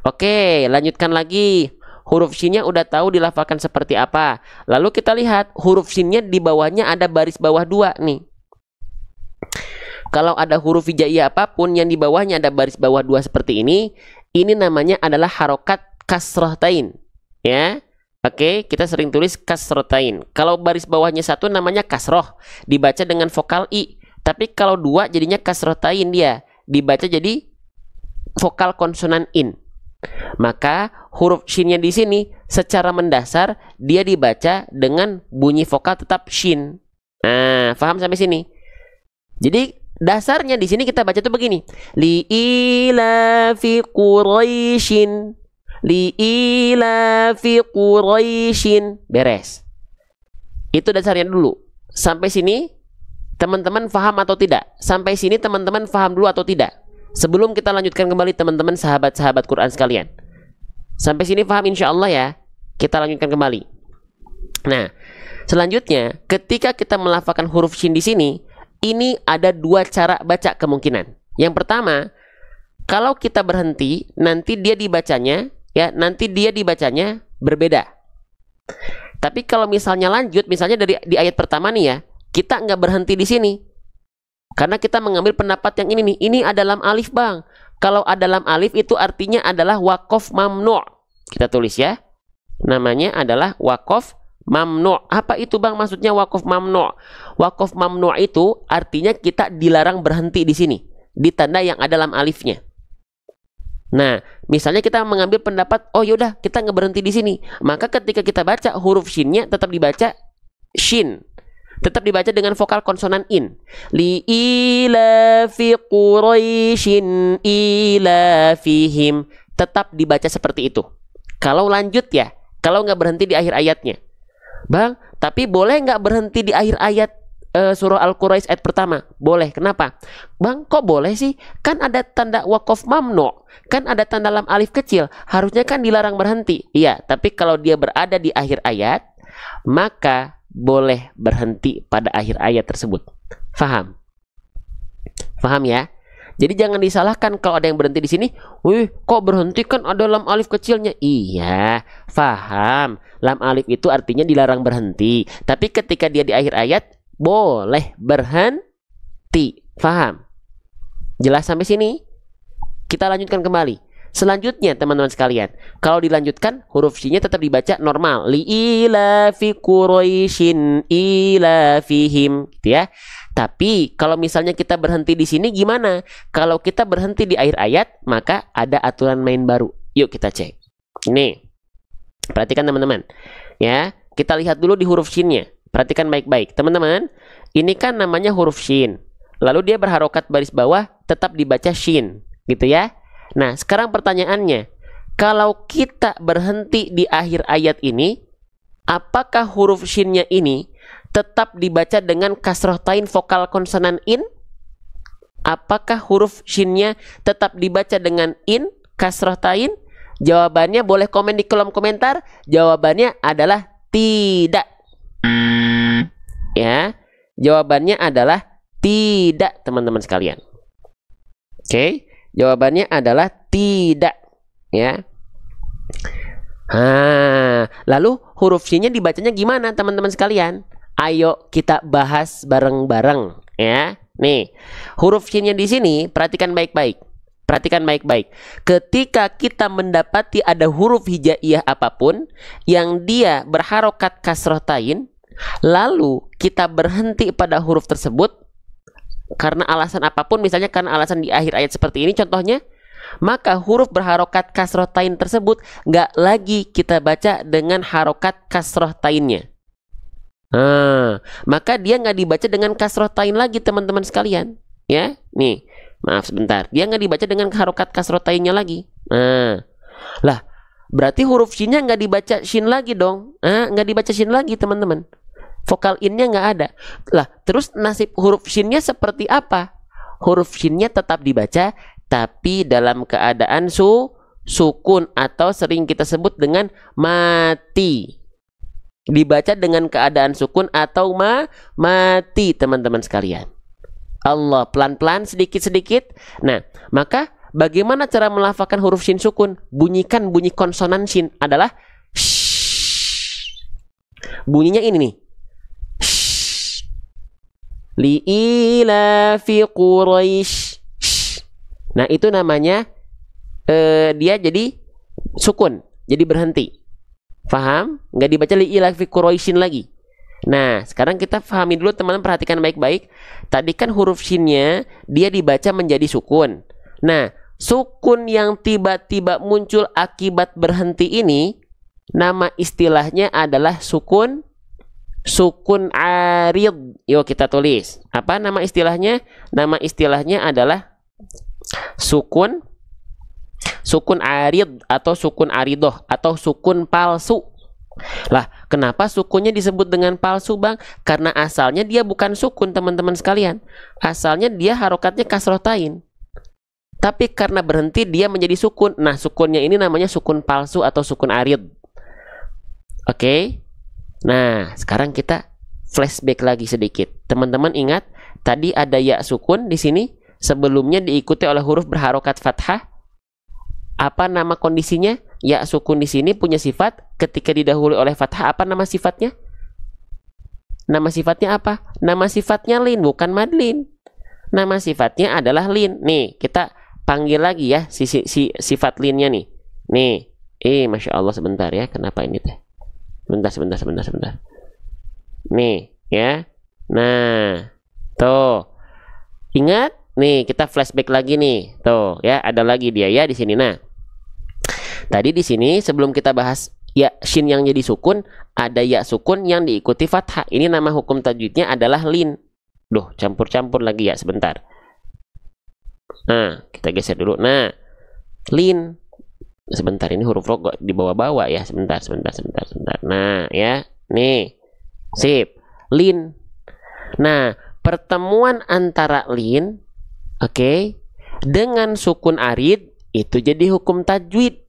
Oke, lanjutkan lagi. Huruf shinnya udah tahu dilafalkan seperti apa. Lalu kita lihat huruf shinnya di bawahnya ada baris bawah 2 nih. Kalau ada huruf hijaiyah apapun yang di bawahnya ada baris bawah 2 seperti ini namanya adalah harokat kasrohtain, ya. Oke, kita sering tulis kasrotain. Kalau baris bawahnya 1 namanya kasroh, dibaca dengan vokal i. Tapi kalau 2 jadinya kasrotain dia, dibaca jadi vokal konsonan in. Maka huruf shinnya di sini secara mendasar dia dibaca dengan bunyi vokal tetap shin. Nah, paham sampai sini? Jadi dasarnya di sini kita baca tuh begini. Li ilafi quraisyin. Li'ilafi Quraisyin. Beres. Itu dasarnya dulu. Sampai sini teman-teman paham atau tidak? Sampai sini teman-teman paham dulu atau tidak? Sebelum kita lanjutkan kembali teman-teman sahabat-sahabat Quran sekalian. Sampai sini paham insya Allah ya. Kita lanjutkan kembali. Nah, selanjutnya ketika kita melafalkan huruf shin di sini, ini ada dua cara baca kemungkinan. Yang pertama, kalau kita berhenti, nanti dia dibacanya berbeda. Tapi kalau misalnya lanjut, misalnya di ayat pertama nih ya, kita nggak berhenti di sini. Karena kita mengambil pendapat yang ini nih, ini ada lam alif bang. Kalau ada lam alif itu artinya adalah wakof mamnu'. Kita tulis ya. Namanya adalah wakof mamnu'. Apa itu bang maksudnya wakof mamnu'? Wakof mamnu' itu artinya kita dilarang berhenti di sini. Di tanda yang ada lam alifnya. Nah, misalnya kita mengambil pendapat, oh yaudah kita nggak berhenti di sini. Maka ketika kita baca huruf shinnya tetap dibaca shin. Tetap dibaca dengan vokal konsonan in. Li ila fi quraishin ila fihim. Tetap dibaca seperti itu. Kalau lanjut ya, kalau nggak berhenti di akhir ayatnya. Bang, tapi boleh nggak berhenti di akhir ayat surah Al-Quraisy ayat pertama? Boleh. Kenapa? Bang, kok boleh sih? Kan ada tanda waqaf mamnu. Kan ada tanda lam alif kecil. Harusnya kan dilarang berhenti. Iya, tapi kalau dia berada di akhir ayat, maka boleh berhenti pada akhir ayat tersebut. Faham? Faham ya? Jadi jangan disalahkan kalau ada yang berhenti di sini. Wih, kok berhenti kan ada lam alif kecilnya? Iya, faham. Lam alif itu artinya dilarang berhenti. Tapi ketika dia di akhir ayat, boleh berhenti. Faham? Jelas sampai sini? Kita lanjutkan kembali. Selanjutnya teman-teman sekalian, kalau dilanjutkan huruf shin-nya tetap dibaca normal. Li ila fi quraishin ila fihim, gitu ya. Tapi kalau misalnya kita berhenti di sini gimana? Kalau kita berhenti di akhir ayat, maka ada aturan main baru. Yuk kita cek. Ini. Perhatikan teman-teman. Ya, kita lihat dulu di huruf shin-nya. Perhatikan baik-baik. Teman-teman, ini kan namanya huruf shin. Lalu dia berharokat baris bawah, tetap dibaca shin, gitu ya. Nah, sekarang pertanyaannya, kalau kita berhenti di akhir ayat ini, apakah huruf shin-nya ini tetap dibaca dengan kasroh tain vokal konsonan in? Apakah huruf shin-nya tetap dibaca dengan in, kasroh tain? Jawabannya boleh komen di kolom komentar. Jawabannya adalah tidak. Ya, jawabannya adalah tidak, teman-teman sekalian. Oke, jawabannya adalah tidak, ya. Lalu huruf shin-nya dibacanya gimana, teman-teman sekalian? Ayo kita bahas bareng-bareng, ya. Nih, huruf shin-nya di sini perhatikan baik-baik. Perhatikan baik-baik. Ketika kita mendapati ada huruf hijaiyah apapun yang dia berharokat kasroh tain, lalu kita berhenti pada huruf tersebut karena alasan apapun, misalnya karena alasan di akhir ayat seperti ini contohnya, maka huruf berharokat kasroh tain tersebut nggak lagi kita baca dengan harokat kasroh tainnya. Maka dia nggak dibaca dengan kasroh tain lagi, teman-teman sekalian. Ya, nih, maaf sebentar, dia nggak dibaca dengan harokat kasroh tainnya lagi. Lah, berarti huruf shin-nya nggak dibaca shin lagi dong. Nggak dibaca shin lagi, teman-teman. Vokal in-nya nggak ada. Lah, terus nasib huruf shin-nya seperti apa? Huruf shin-nya tetap dibaca, tapi dalam keadaan sukun atau sering kita sebut dengan mati. Dibaca dengan keadaan sukun atau mati, teman-teman sekalian. Allah, pelan-pelan, sedikit-sedikit. Nah, maka bagaimana cara melafalkan huruf shin sukun? Bunyikan bunyi konsonan shin adalah shh. Bunyinya ini nih. Li ila fi quraisy. Nah, itu namanya dia jadi sukun, jadi berhenti. Faham? Nggak dibaca li ila fi quraisyin lagi. Nah, sekarang kita pahami dulu, teman-teman, perhatikan baik-baik. Tadi kan huruf shin-nya dia dibaca menjadi sukun. Nah, sukun yang tiba-tiba muncul akibat berhenti ini, nama istilahnya adalah sukun arid. Yuk kita tulis. Apa nama istilahnya? Nama istilahnya adalah sukun arid atau sukun aridoh atau sukun palsu. Lah, kenapa sukunnya disebut dengan palsu, Bang? Karena asalnya dia bukan sukun, teman-teman sekalian. Asalnya dia harokatnya kasroh tain. Tapi karena berhenti dia menjadi sukun. Nah, sukunnya ini namanya sukun palsu atau sukun arid. Oke. Nah, sekarang kita flashback lagi sedikit. Teman-teman ingat, tadi ada ya sukun di sini, sebelumnya diikuti oleh huruf berharokat fathah. Apa nama kondisinya? Ya sukun di sini punya sifat ketika didahului oleh fathah. Apa nama sifatnya? Nama sifatnya apa? Nama sifatnya lin, bukan madlin. Nama sifatnya adalah lin. Nih, kita panggil lagi ya sifat linnya nih. Nih, masya Allah, sebentar ya. Kenapa ini teh? Sebentar. Nih, ya. Nah, tuh. Ingat? Nih, kita flashback lagi nih. Tuh, ya, ada lagi dia ya di sini. Nah, tadi di sini sebelum kita bahas ya shin yang jadi sukun, ada ya sukun yang diikuti fathah. Ini nama hukum tajwidnya adalah lin. Duh, campur-campur lagi ya, sebentar. Nah, kita geser dulu. Nah, lin. Sebentar, ini huruf rogo di bawah-bawah ya. Sebentar. Nah, ya. Nih. Sip. Lin. Nah, pertemuan antara lin, oke, dengan sukun arid itu jadi hukum tajwid.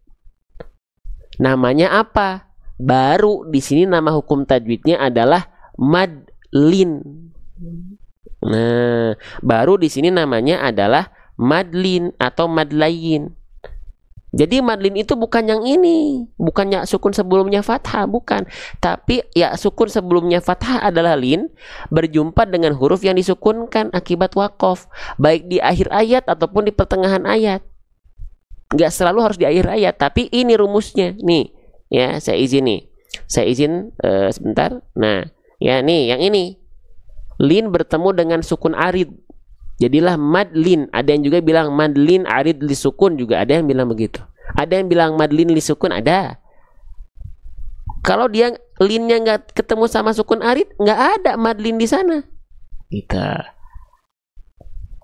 Namanya apa? Baru di sini nama hukum tajwidnya adalah madlin. Nah, baru di sini namanya adalah madlin atau madlayin. Jadi madlin itu bukan yang ini, bukan ya sukun sebelumnya fathah, bukan. Tapi ya sukun sebelumnya fathah adalah lin berjumpa dengan huruf yang disukunkan akibat wakof, baik di akhir ayat ataupun di pertengahan ayat. Nggak selalu harus di akhir ayat, tapi ini rumusnya. Nih, ya saya izin sebentar. Nah, ya nih yang ini. Lin bertemu dengan sukun arid. Jadilah madlin. Ada yang juga bilang madlin arid li sukun, juga ada yang bilang begitu. Ada yang bilang madlin li sukun, ada. Kalau dia linnya nggak ketemu sama sukun arid, nggak ada madlin di sana. Kita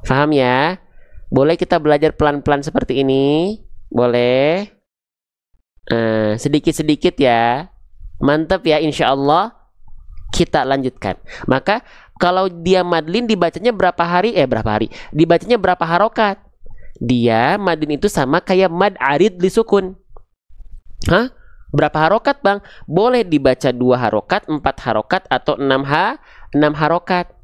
paham ya? Boleh kita belajar pelan-pelan seperti ini? Boleh. Sedikit-sedikit ya. Mantap ya, insya Allah. Kita lanjutkan. Maka kalau dia madlin dibacanya berapa hari? Dibacanya berapa harokat? Dia madlin itu sama kayak mad arid li sukun. Hah? Berapa harokat, Bang? Boleh dibaca 2 harokat, 4 harokat, atau 6 harokat.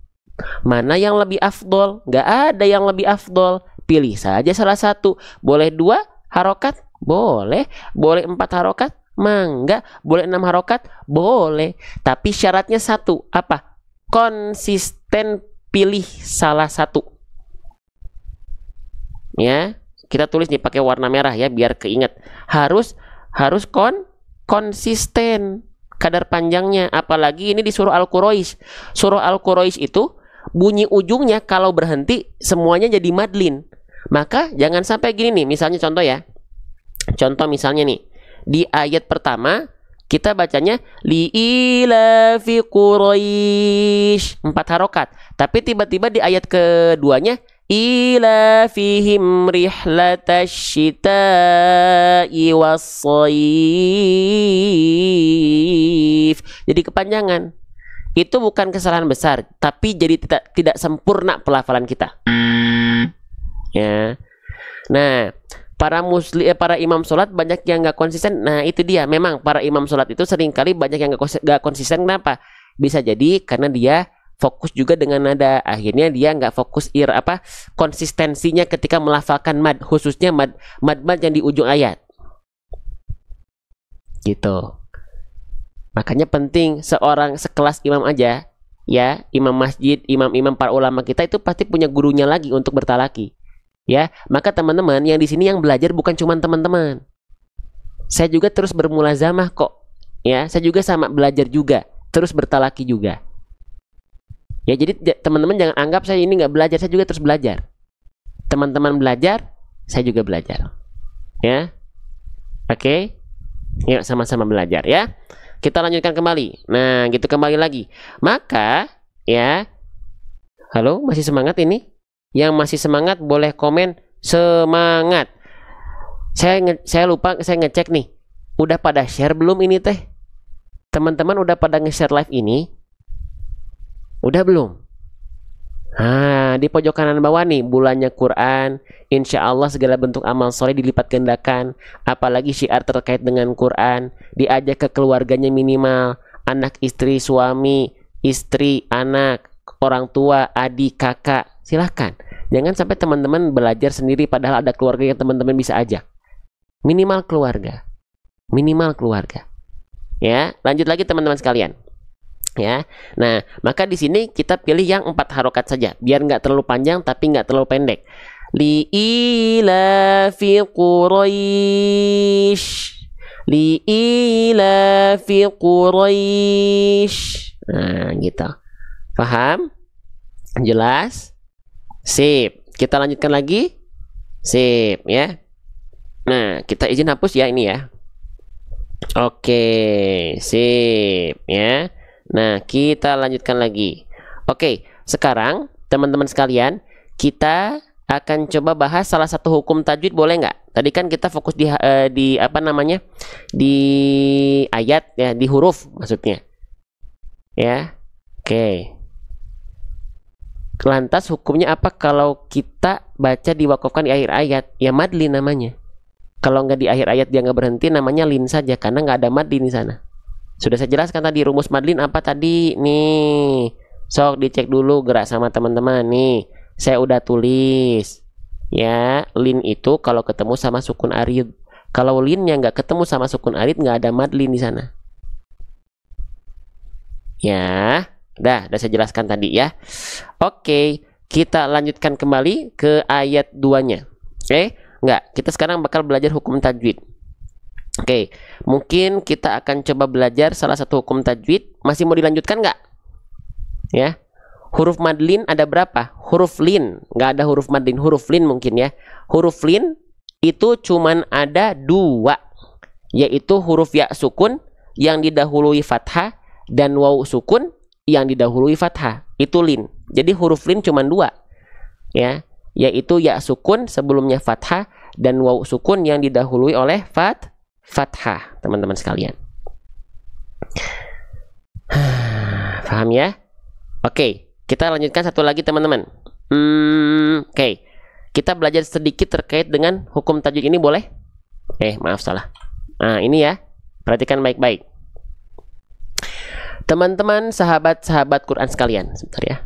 Mana yang lebih afdol? Nggak ada yang lebih afdol. Pilih saja salah satu. Boleh 2 harokat? Boleh. Boleh 4 harokat? Mangga. Boleh 6 harokat? Boleh. Tapi syaratnya satu. Apa? Konsisten pilih salah satu. Ya, kita tulis nih pakai warna merah ya biar keinget. Harus konsisten kadar panjangnya. Apalagi ini di surah Al-Quraisy. Surah Al-Quraisy itu bunyi ujungnya kalau berhenti semuanya jadi madlin. Maka jangan sampai gini nih. Misalnya contoh ya. Contoh misalnya nih. Di ayat pertama kita bacanya li'ilafi Quraisy 4 harokat. Tapi tiba-tiba di ayat keduanya ilafihim rihlatasyita'i was-shayf. Jadi kepanjangan. Itu bukan kesalahan besar, tapi jadi tidak sempurna pelafalan kita. Ya. Nah, para imam sholat banyak yang nggak konsisten. Nah itu dia, memang para imam sholat itu seringkali banyak yang nggak konsisten. Kenapa? Bisa jadi karena dia fokus juga dengan nada. Akhirnya dia nggak fokus konsistensinya ketika melafalkan mad, khususnya mad yang di ujung ayat. Gitu. Makanya penting seorang sekelas imam aja, ya imam masjid, imam para ulama kita itu pasti punya gurunya lagi untuk bertalaki. Ya, maka teman-teman yang di sini yang belajar bukan cuma teman-teman. Saya juga terus bermulazamah kok. Ya, saya juga sama belajar juga, terus bertalaki juga. Ya, jadi teman-teman jangan anggap saya ini nggak belajar, saya juga terus belajar. Teman-teman belajar, saya juga belajar. Ya. Oke. Yuk sama-sama belajar ya. Kita lanjutkan kembali. Nah, gitu kembali lagi. Maka, ya. Halo, masih semangat ini? Yang masih semangat boleh komen semangat. Saya lupa, saya ngecek nih. Udah pada share belum ini teh? Teman-teman udah pada nge-share live ini? Udah belum? Di pojok kanan bawah nih, bulannya Quran, insya Allah segala bentuk amal soleh dilipat gandakan, apalagi syiar terkait dengan Quran, diajak ke keluarganya minimal, anak istri, suami, istri, anak, orang tua, adik, kakak, silahkan. Jangan sampai teman-teman belajar sendiri padahal ada keluarga yang teman-teman bisa ajak. Minimal keluarga. Minimal keluarga. Ya, lanjut lagi teman-teman sekalian. Ya, nah maka di sini kita pilih yang 4 harokat saja, biar nggak terlalu panjang tapi nggak terlalu pendek. Li ilafi Quraisy, li ilafi Quraisy. Nah, gitu. Paham? Jelas? Sip. Kita lanjutkan lagi. Sip, ya. Nah, kita izin hapus ya ini ya. Oke, sip, ya. Nah, kita lanjutkan lagi. Oke, sekarang teman-teman sekalian, kita akan coba bahas salah satu hukum tajwid, boleh nggak? Tadi kan kita fokus di apa namanya? Di ayat ya, di huruf maksudnya. Ya. Oke. Lantas hukumnya apa kalau kita baca diwakafkan di akhir ayat? Ya madlin namanya. Kalau nggak di akhir ayat dia nggak berhenti, namanya lin saja karena nggak ada madlin di sana. Sudah saya jelaskan tadi rumus madlin apa tadi nih. Sok dicek dulu gerak sama teman-teman nih. Saya udah tulis. Ya, lin itu kalau ketemu sama sukun arid. Kalau linnya nggak ketemu sama sukun arid, nggak ada madlin di sana. Ya, udah saya jelaskan tadi ya. Oke, kita lanjutkan kembali ke ayat 2-nya. Nggak, kita sekarang bakal belajar hukum tajwid. Oke, mungkin kita akan coba belajar salah satu hukum tajwid. Masih mau dilanjutkan nggak? Ya, huruf madlin ada berapa? Huruf lin, nggak ada huruf madlin, huruf lin mungkin ya. Huruf lin itu cuman ada 2, yaitu huruf ya sukun yang didahului fathah dan waw sukun yang didahului fathah. Itu lin. Jadi huruf lin cuman 2, ya, yaitu ya sukun sebelumnya fathah dan waw sukun yang didahului oleh fathah, teman-teman sekalian. Paham ya? Oke, kita lanjutkan satu lagi teman-teman. Oke, kita belajar sedikit terkait dengan hukum tajwid ini, boleh? Maaf salah. Nah, ini ya, perhatikan baik-baik. Teman-teman, sahabat-sahabat Quran sekalian, sebentar ya.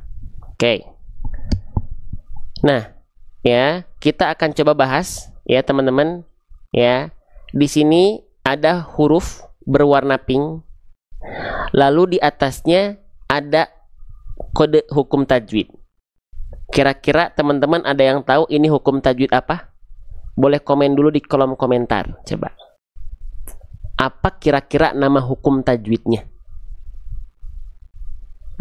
Oke. Nah, ya, kita akan coba bahas ya teman-teman, ya. Di sini ada huruf berwarna pink, lalu di atasnya ada kode hukum tajwid. Kira-kira teman-teman ada yang tahu ini hukum tajwid apa? Boleh komen dulu di kolom komentar, coba. Apa kira-kira nama hukum tajwidnya?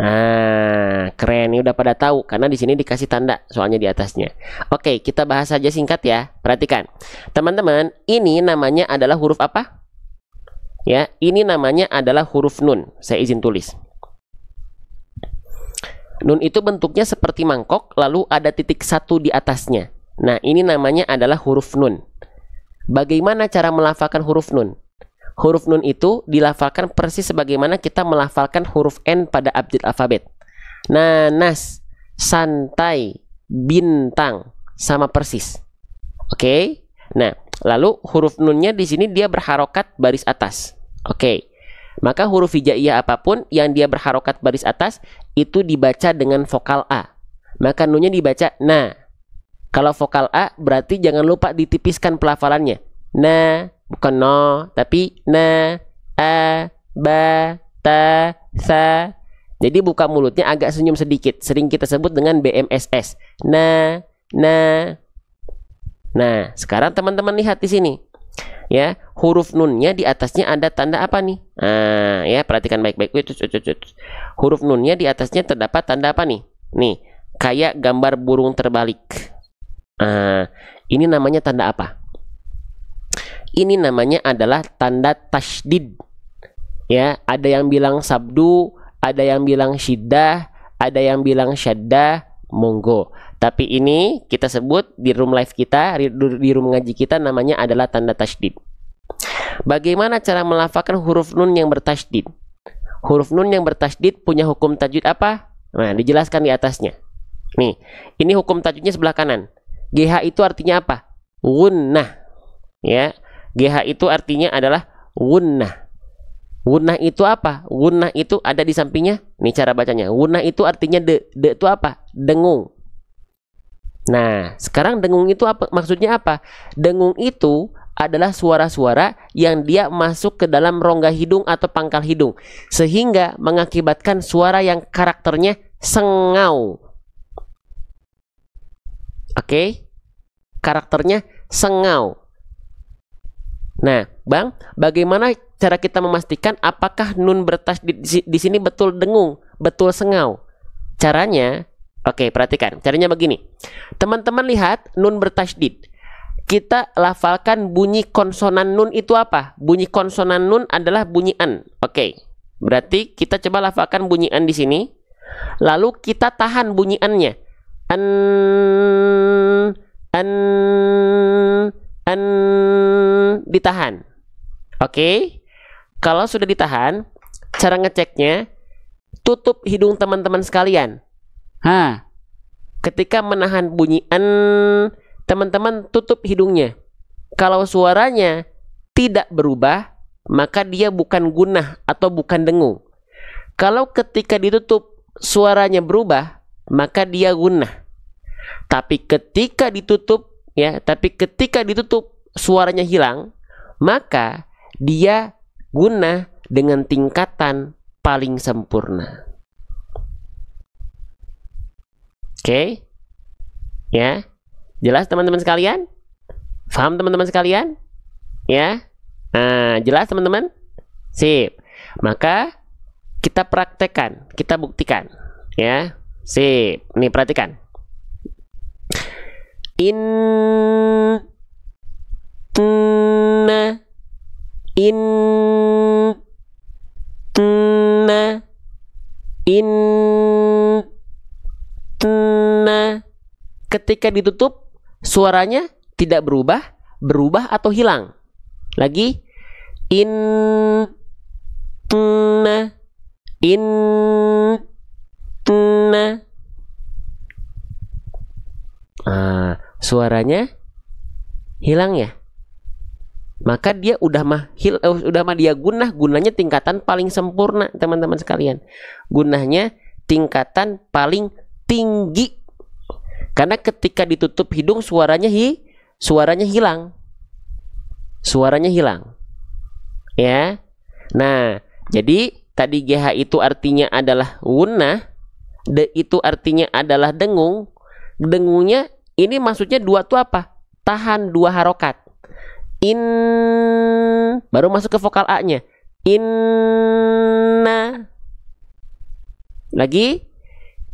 Nah, keren, ini udah pada tahu karena di sini dikasih tanda soalnya di atasnya. Oke, kita bahas saja singkat ya. Perhatikan. Teman-teman, ini namanya adalah huruf apa? Ya, ini namanya adalah huruf nun. Saya izin tulis. Nun itu bentuknya seperti mangkok, lalu ada titik 1 di atasnya. Nah, ini namanya adalah huruf nun. Bagaimana cara melafalkan huruf nun? Huruf nun itu dilafalkan persis sebagaimana kita melafalkan huruf N pada abjad alfabet. Nanas, santai, bintang, sama persis. Oke. Nah, lalu huruf nunnya di sini dia berharokat baris atas. Oke. Maka huruf hijaiyah apapun yang dia berharokat baris atas itu dibaca dengan vokal A. Maka nunnya dibaca na. Kalau vokal A berarti jangan lupa ditipiskan pelafalannya. Na, bukan no, tapi na, a, ba, ta, sa. Jadi buka mulutnya agak senyum sedikit. Sering kita sebut dengan BMSS. Na. Nah, sekarang teman-teman lihat di sini. Ya, huruf nunnya di atasnya ada tanda apa nih? Nah, ya, perhatikan baik-baik. Huruf nunnya di atasnya terdapat tanda apa nih? Nih, kayak gambar burung terbalik. Ini namanya tanda apa? Ini namanya adalah tanda tasydid. Ya, ada yang bilang sabdu, ada yang bilang syiddah, ada yang bilang syaddah, monggo. Tapi ini kita sebut di room live kita, di room ngaji kita namanya adalah tanda tasydid. Bagaimana cara melafalkan huruf nun yang bertasydid? Huruf nun yang bertasydid punya hukum tajwid apa? Nah, dijelaskan di atasnya. Nih, ini hukum tajwidnya sebelah kanan. GH itu artinya apa? Gunnah. Ya, GH itu artinya adalah gunnah. Gunnah itu apa? Gunnah itu ada di sampingnya. Nih cara bacanya. Gunnah itu artinya de. De itu apa? Dengung. Nah, sekarang dengung itu apa? Maksudnya apa? Dengung itu adalah suara-suara yang dia masuk ke dalam rongga hidung atau pangkal hidung, sehingga mengakibatkan suara yang karakternya sengau. Oke? Karakternya sengau. Nah, Bang, bagaimana cara kita memastikan apakah nun bertasydid di sini betul dengung, betul sengau? Caranya, oke, perhatikan. Caranya begini. Teman-teman lihat nun bertasydid. Kita lafalkan bunyi konsonan nun itu apa? Bunyi konsonan nun adalah bunyi an. Oke. Berarti kita coba lafalkan bunyi an di sini. Lalu kita tahan bunyi an-nya. An ditahan. Oke. Kalau sudah ditahan, cara ngeceknya tutup hidung teman-teman sekalian. Ketika menahan bunyi an, teman-teman tutup hidungnya. Kalau suaranya tidak berubah, maka dia bukan gunnah atau bukan dengung. Kalau ketika ditutup suaranya berubah, maka dia gunnah. Tapi ketika ditutup suaranya hilang, maka dia gunnah dengan tingkatan paling sempurna. Oke? Ya. Jelas teman-teman sekalian? Faham teman-teman sekalian? Ya? Nah, jelas teman-teman? Sip. Maka kita praktekkan, kita buktikan. Ya. Sip. Nih perhatikan. Inna ketika ditutup suaranya tidak berubah, berubah atau hilang. Lagi inna suaranya hilang ya. Maka dia udah mah dia gunahnya tingkatan paling sempurna, teman-teman sekalian. Gunahnya tingkatan paling tinggi. Karena ketika ditutup hidung suaranya hilang. Suaranya hilang. Ya. Nah, jadi tadi GH itu artinya adalah gunnah, de itu artinya adalah dengung. Dengungnya ini maksudnya dua tuh apa? Tahan dua harokat. Baru masuk ke vokal A-nya. Inna. Lagi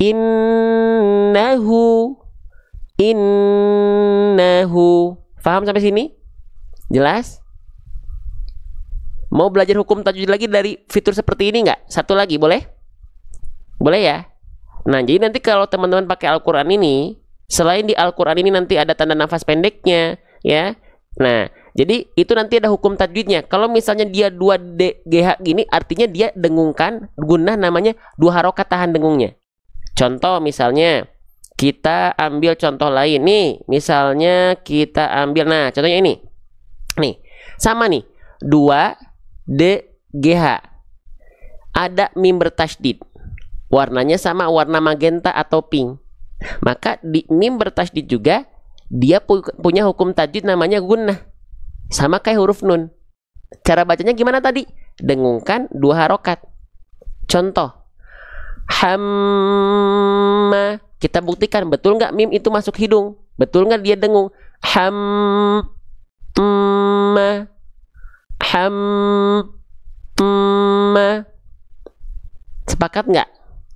innahu. Paham sampai sini? Jelas? Mau belajar hukum tajwid lagi dari fitur seperti ini nggak? Satu lagi boleh? Boleh ya? Nah, jadi nanti kalau teman-teman pakai Al-Quran ini, selain di Al-Quran ini nanti ada tanda nafas pendeknya, ya. Nah, jadi itu nanti ada hukum tajwidnya. Kalau misalnya dia 2D GH gini, artinya dia dengungkan, gunnah namanya dua harokat tahan dengungnya. Contoh misalnya, kita ambil contoh lain nih. Misalnya kita ambil, nah contohnya ini. Nih, sama nih. 2D GH. Ada mim bertasydid. Warnanya sama, warna magenta atau pink. Maka di mim bertasydid juga dia punya hukum tajwid namanya gunnah. Sama kayak huruf nun. Cara bacanya gimana tadi? Dengungkan dua harokat. Contoh, hamma. Kita buktikan betul nggak mim itu masuk hidung? Betul nggak dia dengung? Hamma. Sepakat nggak,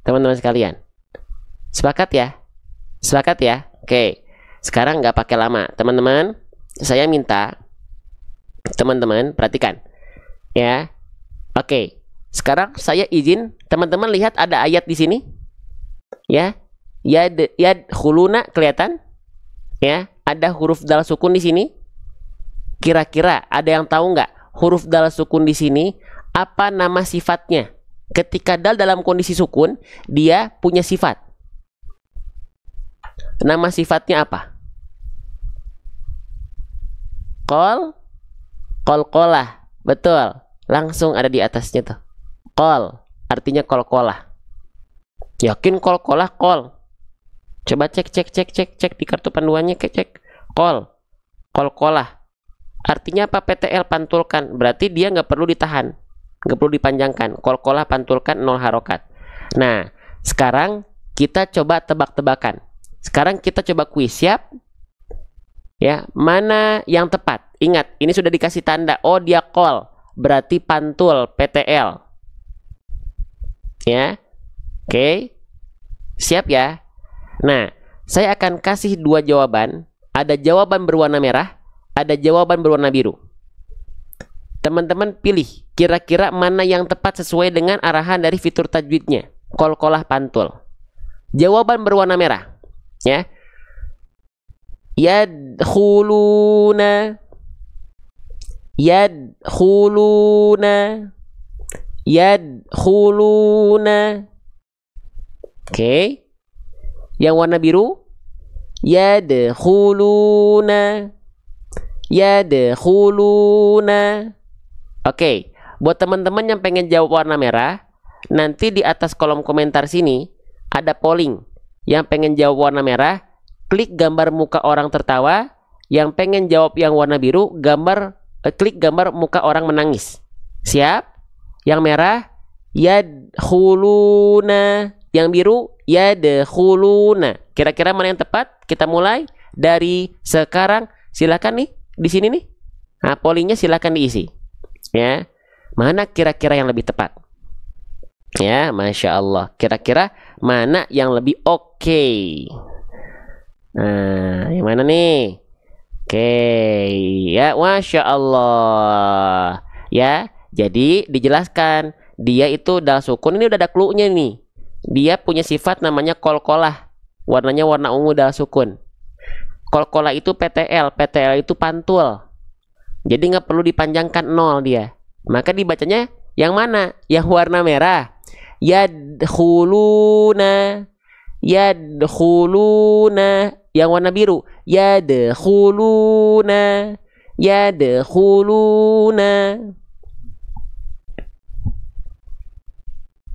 teman-teman sekalian? Sepakat ya? Sepakat ya? Oke. Sekarang nggak pakai lama, teman-teman. Saya minta teman-teman perhatikan, ya. Oke. Sekarang saya izin teman-teman lihat ada ayat di sini, ya. Yadkhuluna kelihatan, ya. Ada huruf dal sukun di sini. Kira-kira ada yang tahu nggak huruf dal sukun di sini apa nama sifatnya? Ketika dal dalam kondisi sukun, dia punya sifat. Nama sifatnya apa? Qalqalah. Betul. Langsung ada di atasnya tuh. Qal artinya qalqalah. Yakin qalqalah qol? Coba cek di kartu panduannya, cek. Qalqalah. Artinya apa? PTL, pantulkan. Berarti dia nggak perlu ditahan, nggak perlu dipanjangkan. Qalqalah, pantulkan, 0 harokat. Nah, sekarang kita coba tebak-tebakan. Sekarang kita coba kuis, siap? Ya, mana yang tepat? Ingat, ini sudah dikasih tanda. Oh, dia qol, berarti pantul, PTL. Ya, oke, siap ya? Nah, saya akan kasih 2 jawaban. Ada jawaban berwarna merah, ada jawaban berwarna biru. Teman-teman pilih kira-kira mana yang tepat sesuai dengan arahan dari fitur tajwidnya. Qalqalah, pantul. Jawaban berwarna merah, ya. Yadkhuluna, yadkhuluna. Oke. Yang warna biru, yadkhuluna. Oke, buat teman-teman yang pengen jawab warna merah, nanti di atas kolom komentar sini ada polling. Yang pengen jawab warna merah, klik gambar muka orang tertawa. Yang pengen jawab yang warna biru, klik gambar muka orang menangis. Siap? Yang merah, yadkhuluna. Yang biru, yadkhuluna. Kira-kira mana yang tepat? Kita mulai dari sekarang. Silakan nih, di sini nih. Nah, pollingnya silakan diisi. Ya, mana kira-kira yang lebih tepat? Ya, Masya Allah. Kira-kira mana yang lebih oke? Nah, yang mana nih? Oke, ya, Masya Allah. Ya, jadi dijelaskan. Dia itu dal sukun, ini udah ada clue-nya nih. Dia punya sifat namanya qalqalah. Warnanya warna ungu dal sukun. Qalqalah itu PTL, PTL itu pantul. Jadi nggak perlu dipanjangkan 0 dia. Maka dibacanya yang mana? Yang warna merah. Yadkhuluna. Yang warna biru, yadkhuluna.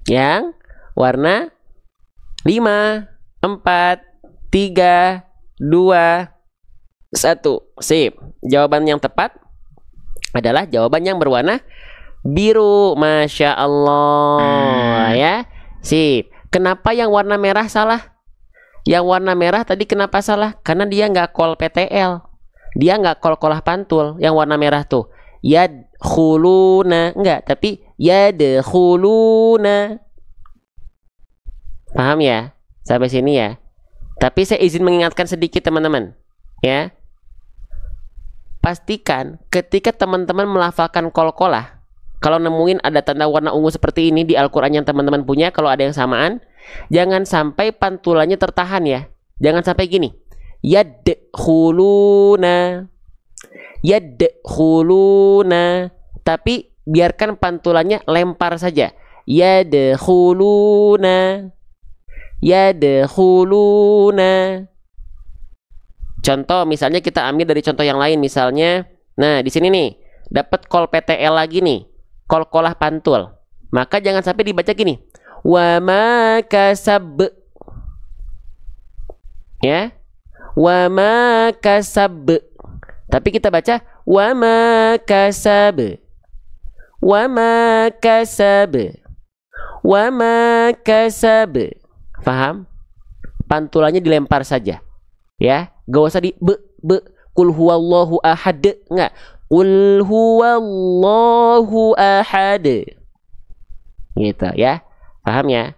Yang warna 5, 4, 3, 2, 1. Sip. Jawaban yang tepat adalah jawaban yang berwarna biru. Masya Allah. Ya, sip. Kenapa yang warna merah salah? Yang warna merah tadi kenapa salah? Karena dia nggak call PTL, dia nggak qalqalah pantul. Yang warna merah tuh yadkhuluna, enggak, tapi yadkhuluna. Paham ya? Sampai sini ya. Tapi saya izin mengingatkan sedikit teman-teman, ya. Pastikan ketika teman-teman melafalkan qalqalah, kalau nemuin ada tanda warna ungu seperti ini di Al-Quran yang teman-teman punya, kalau ada yang samaan, jangan sampai pantulannya tertahan ya. Jangan sampai gini, yadkhuluna, tapi biarkan pantulannya lempar saja. Yadkhuluna. Contoh misalnya kita ambil dari contoh yang lain, misalnya, nah di sini nih dapat call PTL lagi nih, qalqalah pantul. Maka jangan sampai dibaca gini, wa ma kasab, ya, wa ma kasab, tapi kita baca wa ma kasab, paham? Pantulannya dilempar saja, ya, gak usah di qul huwallahu ahad, enggak, qul huwallahu ahad, gitu ya, paham ya?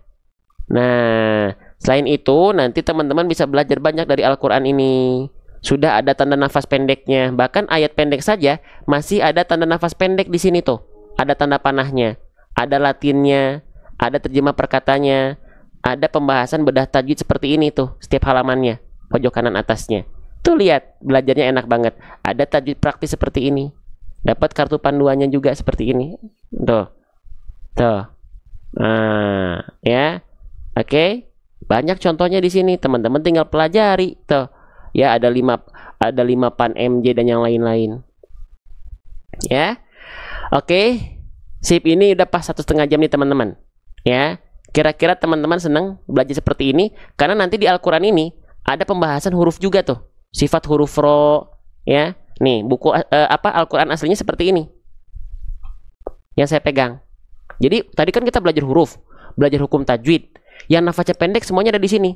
Nah, selain itu nanti teman-teman bisa belajar banyak dari Al-Quran ini. Sudah ada tanda nafas pendeknya, bahkan ayat pendek saja masih ada tanda nafas pendek di sini tuh. Ada tanda panahnya, ada latinnya, ada terjemah perkatanya, ada pembahasan bedah tajwid seperti ini tuh setiap halamannya, pojok kanan atasnya. Tuh lihat, belajarnya enak banget. Ada tajwid praktis seperti ini. Dapat kartu panduannya juga seperti ini. Tuh. Tuh. Nah, ya. Oke. Banyak contohnya di sini, teman-teman tinggal pelajari tuh. Ya, ada 5 pan MJ dan yang lain-lain. Ya. Oke. Sip, ini udah pas 1,5 jam nih teman-teman. Ya. Kira-kira teman-teman senang belajar seperti ini karena nanti di Al-Qur'an ini ada pembahasan huruf juga tuh. Sifat huruf ro, ya. Nih, buku Al-Qur'an aslinya seperti ini. Yang saya pegang. Jadi, tadi kan kita belajar huruf, belajar hukum tajwid. Yang nafasnya pendek semuanya ada di sini.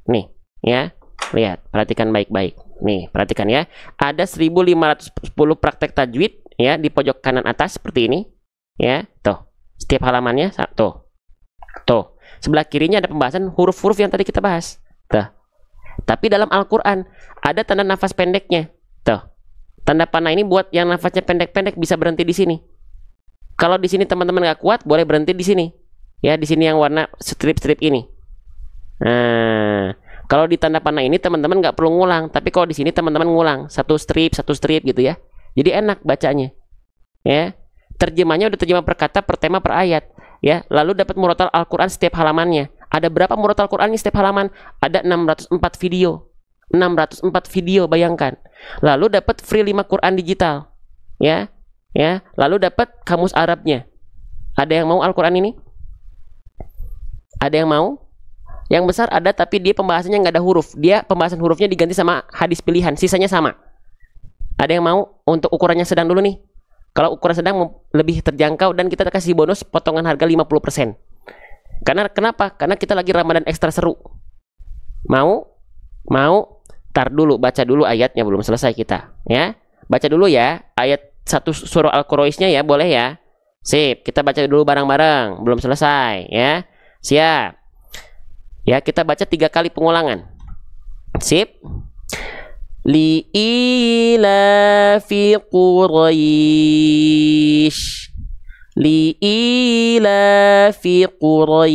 Nih, ya. Lihat, perhatikan baik-baik. Nih, perhatikan ya. Ada 1510 praktek tajwid ya di pojok kanan atas seperti ini. Ya, tuh. Setiap halamannya tuh. Tuh. Sebelah kirinya ada pembahasan huruf-huruf yang tadi kita bahas. Tuh. Tapi dalam Al-Qur'an ada tanda nafas pendeknya. Tuh. Tanda panah ini buat yang nafasnya pendek-pendek bisa berhenti di sini. Kalau di sini teman-teman nggak kuat, boleh berhenti di sini. Ya, di sini yang warna strip-strip ini. Nah, kalau di tanda panah ini teman-teman nggak perlu ngulang, tapi kalau di sini teman-teman ngulang satu strip gitu ya. Jadi enak bacanya. Ya. Terjemahnya udah terjemah per kata, per tema, per ayat, ya. Lalu dapat murotal Al-Qur'an setiap halamannya. Ada berapa murotal Al-Qur'an ini setiap halaman? Ada 604 video. 604 video, bayangkan. Lalu dapat free 5 Quran digital. Ya. Ya, lalu dapat kamus Arabnya. Ada yang mau Al-Qur'an ini? Ada yang mau? Yang besar ada, tapi dia pembahasannya nggak ada huruf. Dia pembahasan hurufnya diganti sama hadis pilihan, sisanya sama. Ada yang mau? Untuk ukurannya sedang dulu nih. Kalau ukuran sedang lebih terjangkau dan kita kasih bonus potongan harga 50%. Karena kenapa? Karena kita lagi Ramadan ekstra seru. Mau? Mau? Tar dulu, baca dulu ayatnya, belum selesai kita, ya. Baca dulu ya ayat 1 surah Al-Quraisy-nya ya, boleh ya? Sip, kita baca dulu bareng-bareng, belum selesai ya. Siap. Ya, kita baca 3 kali pengulangan. Sip. Li ila fi Quraisy. Li ila fi Quraisy.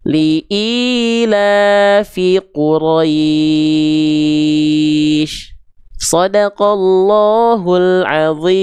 Li ila fi Quraisy. Sadaqallahul azim.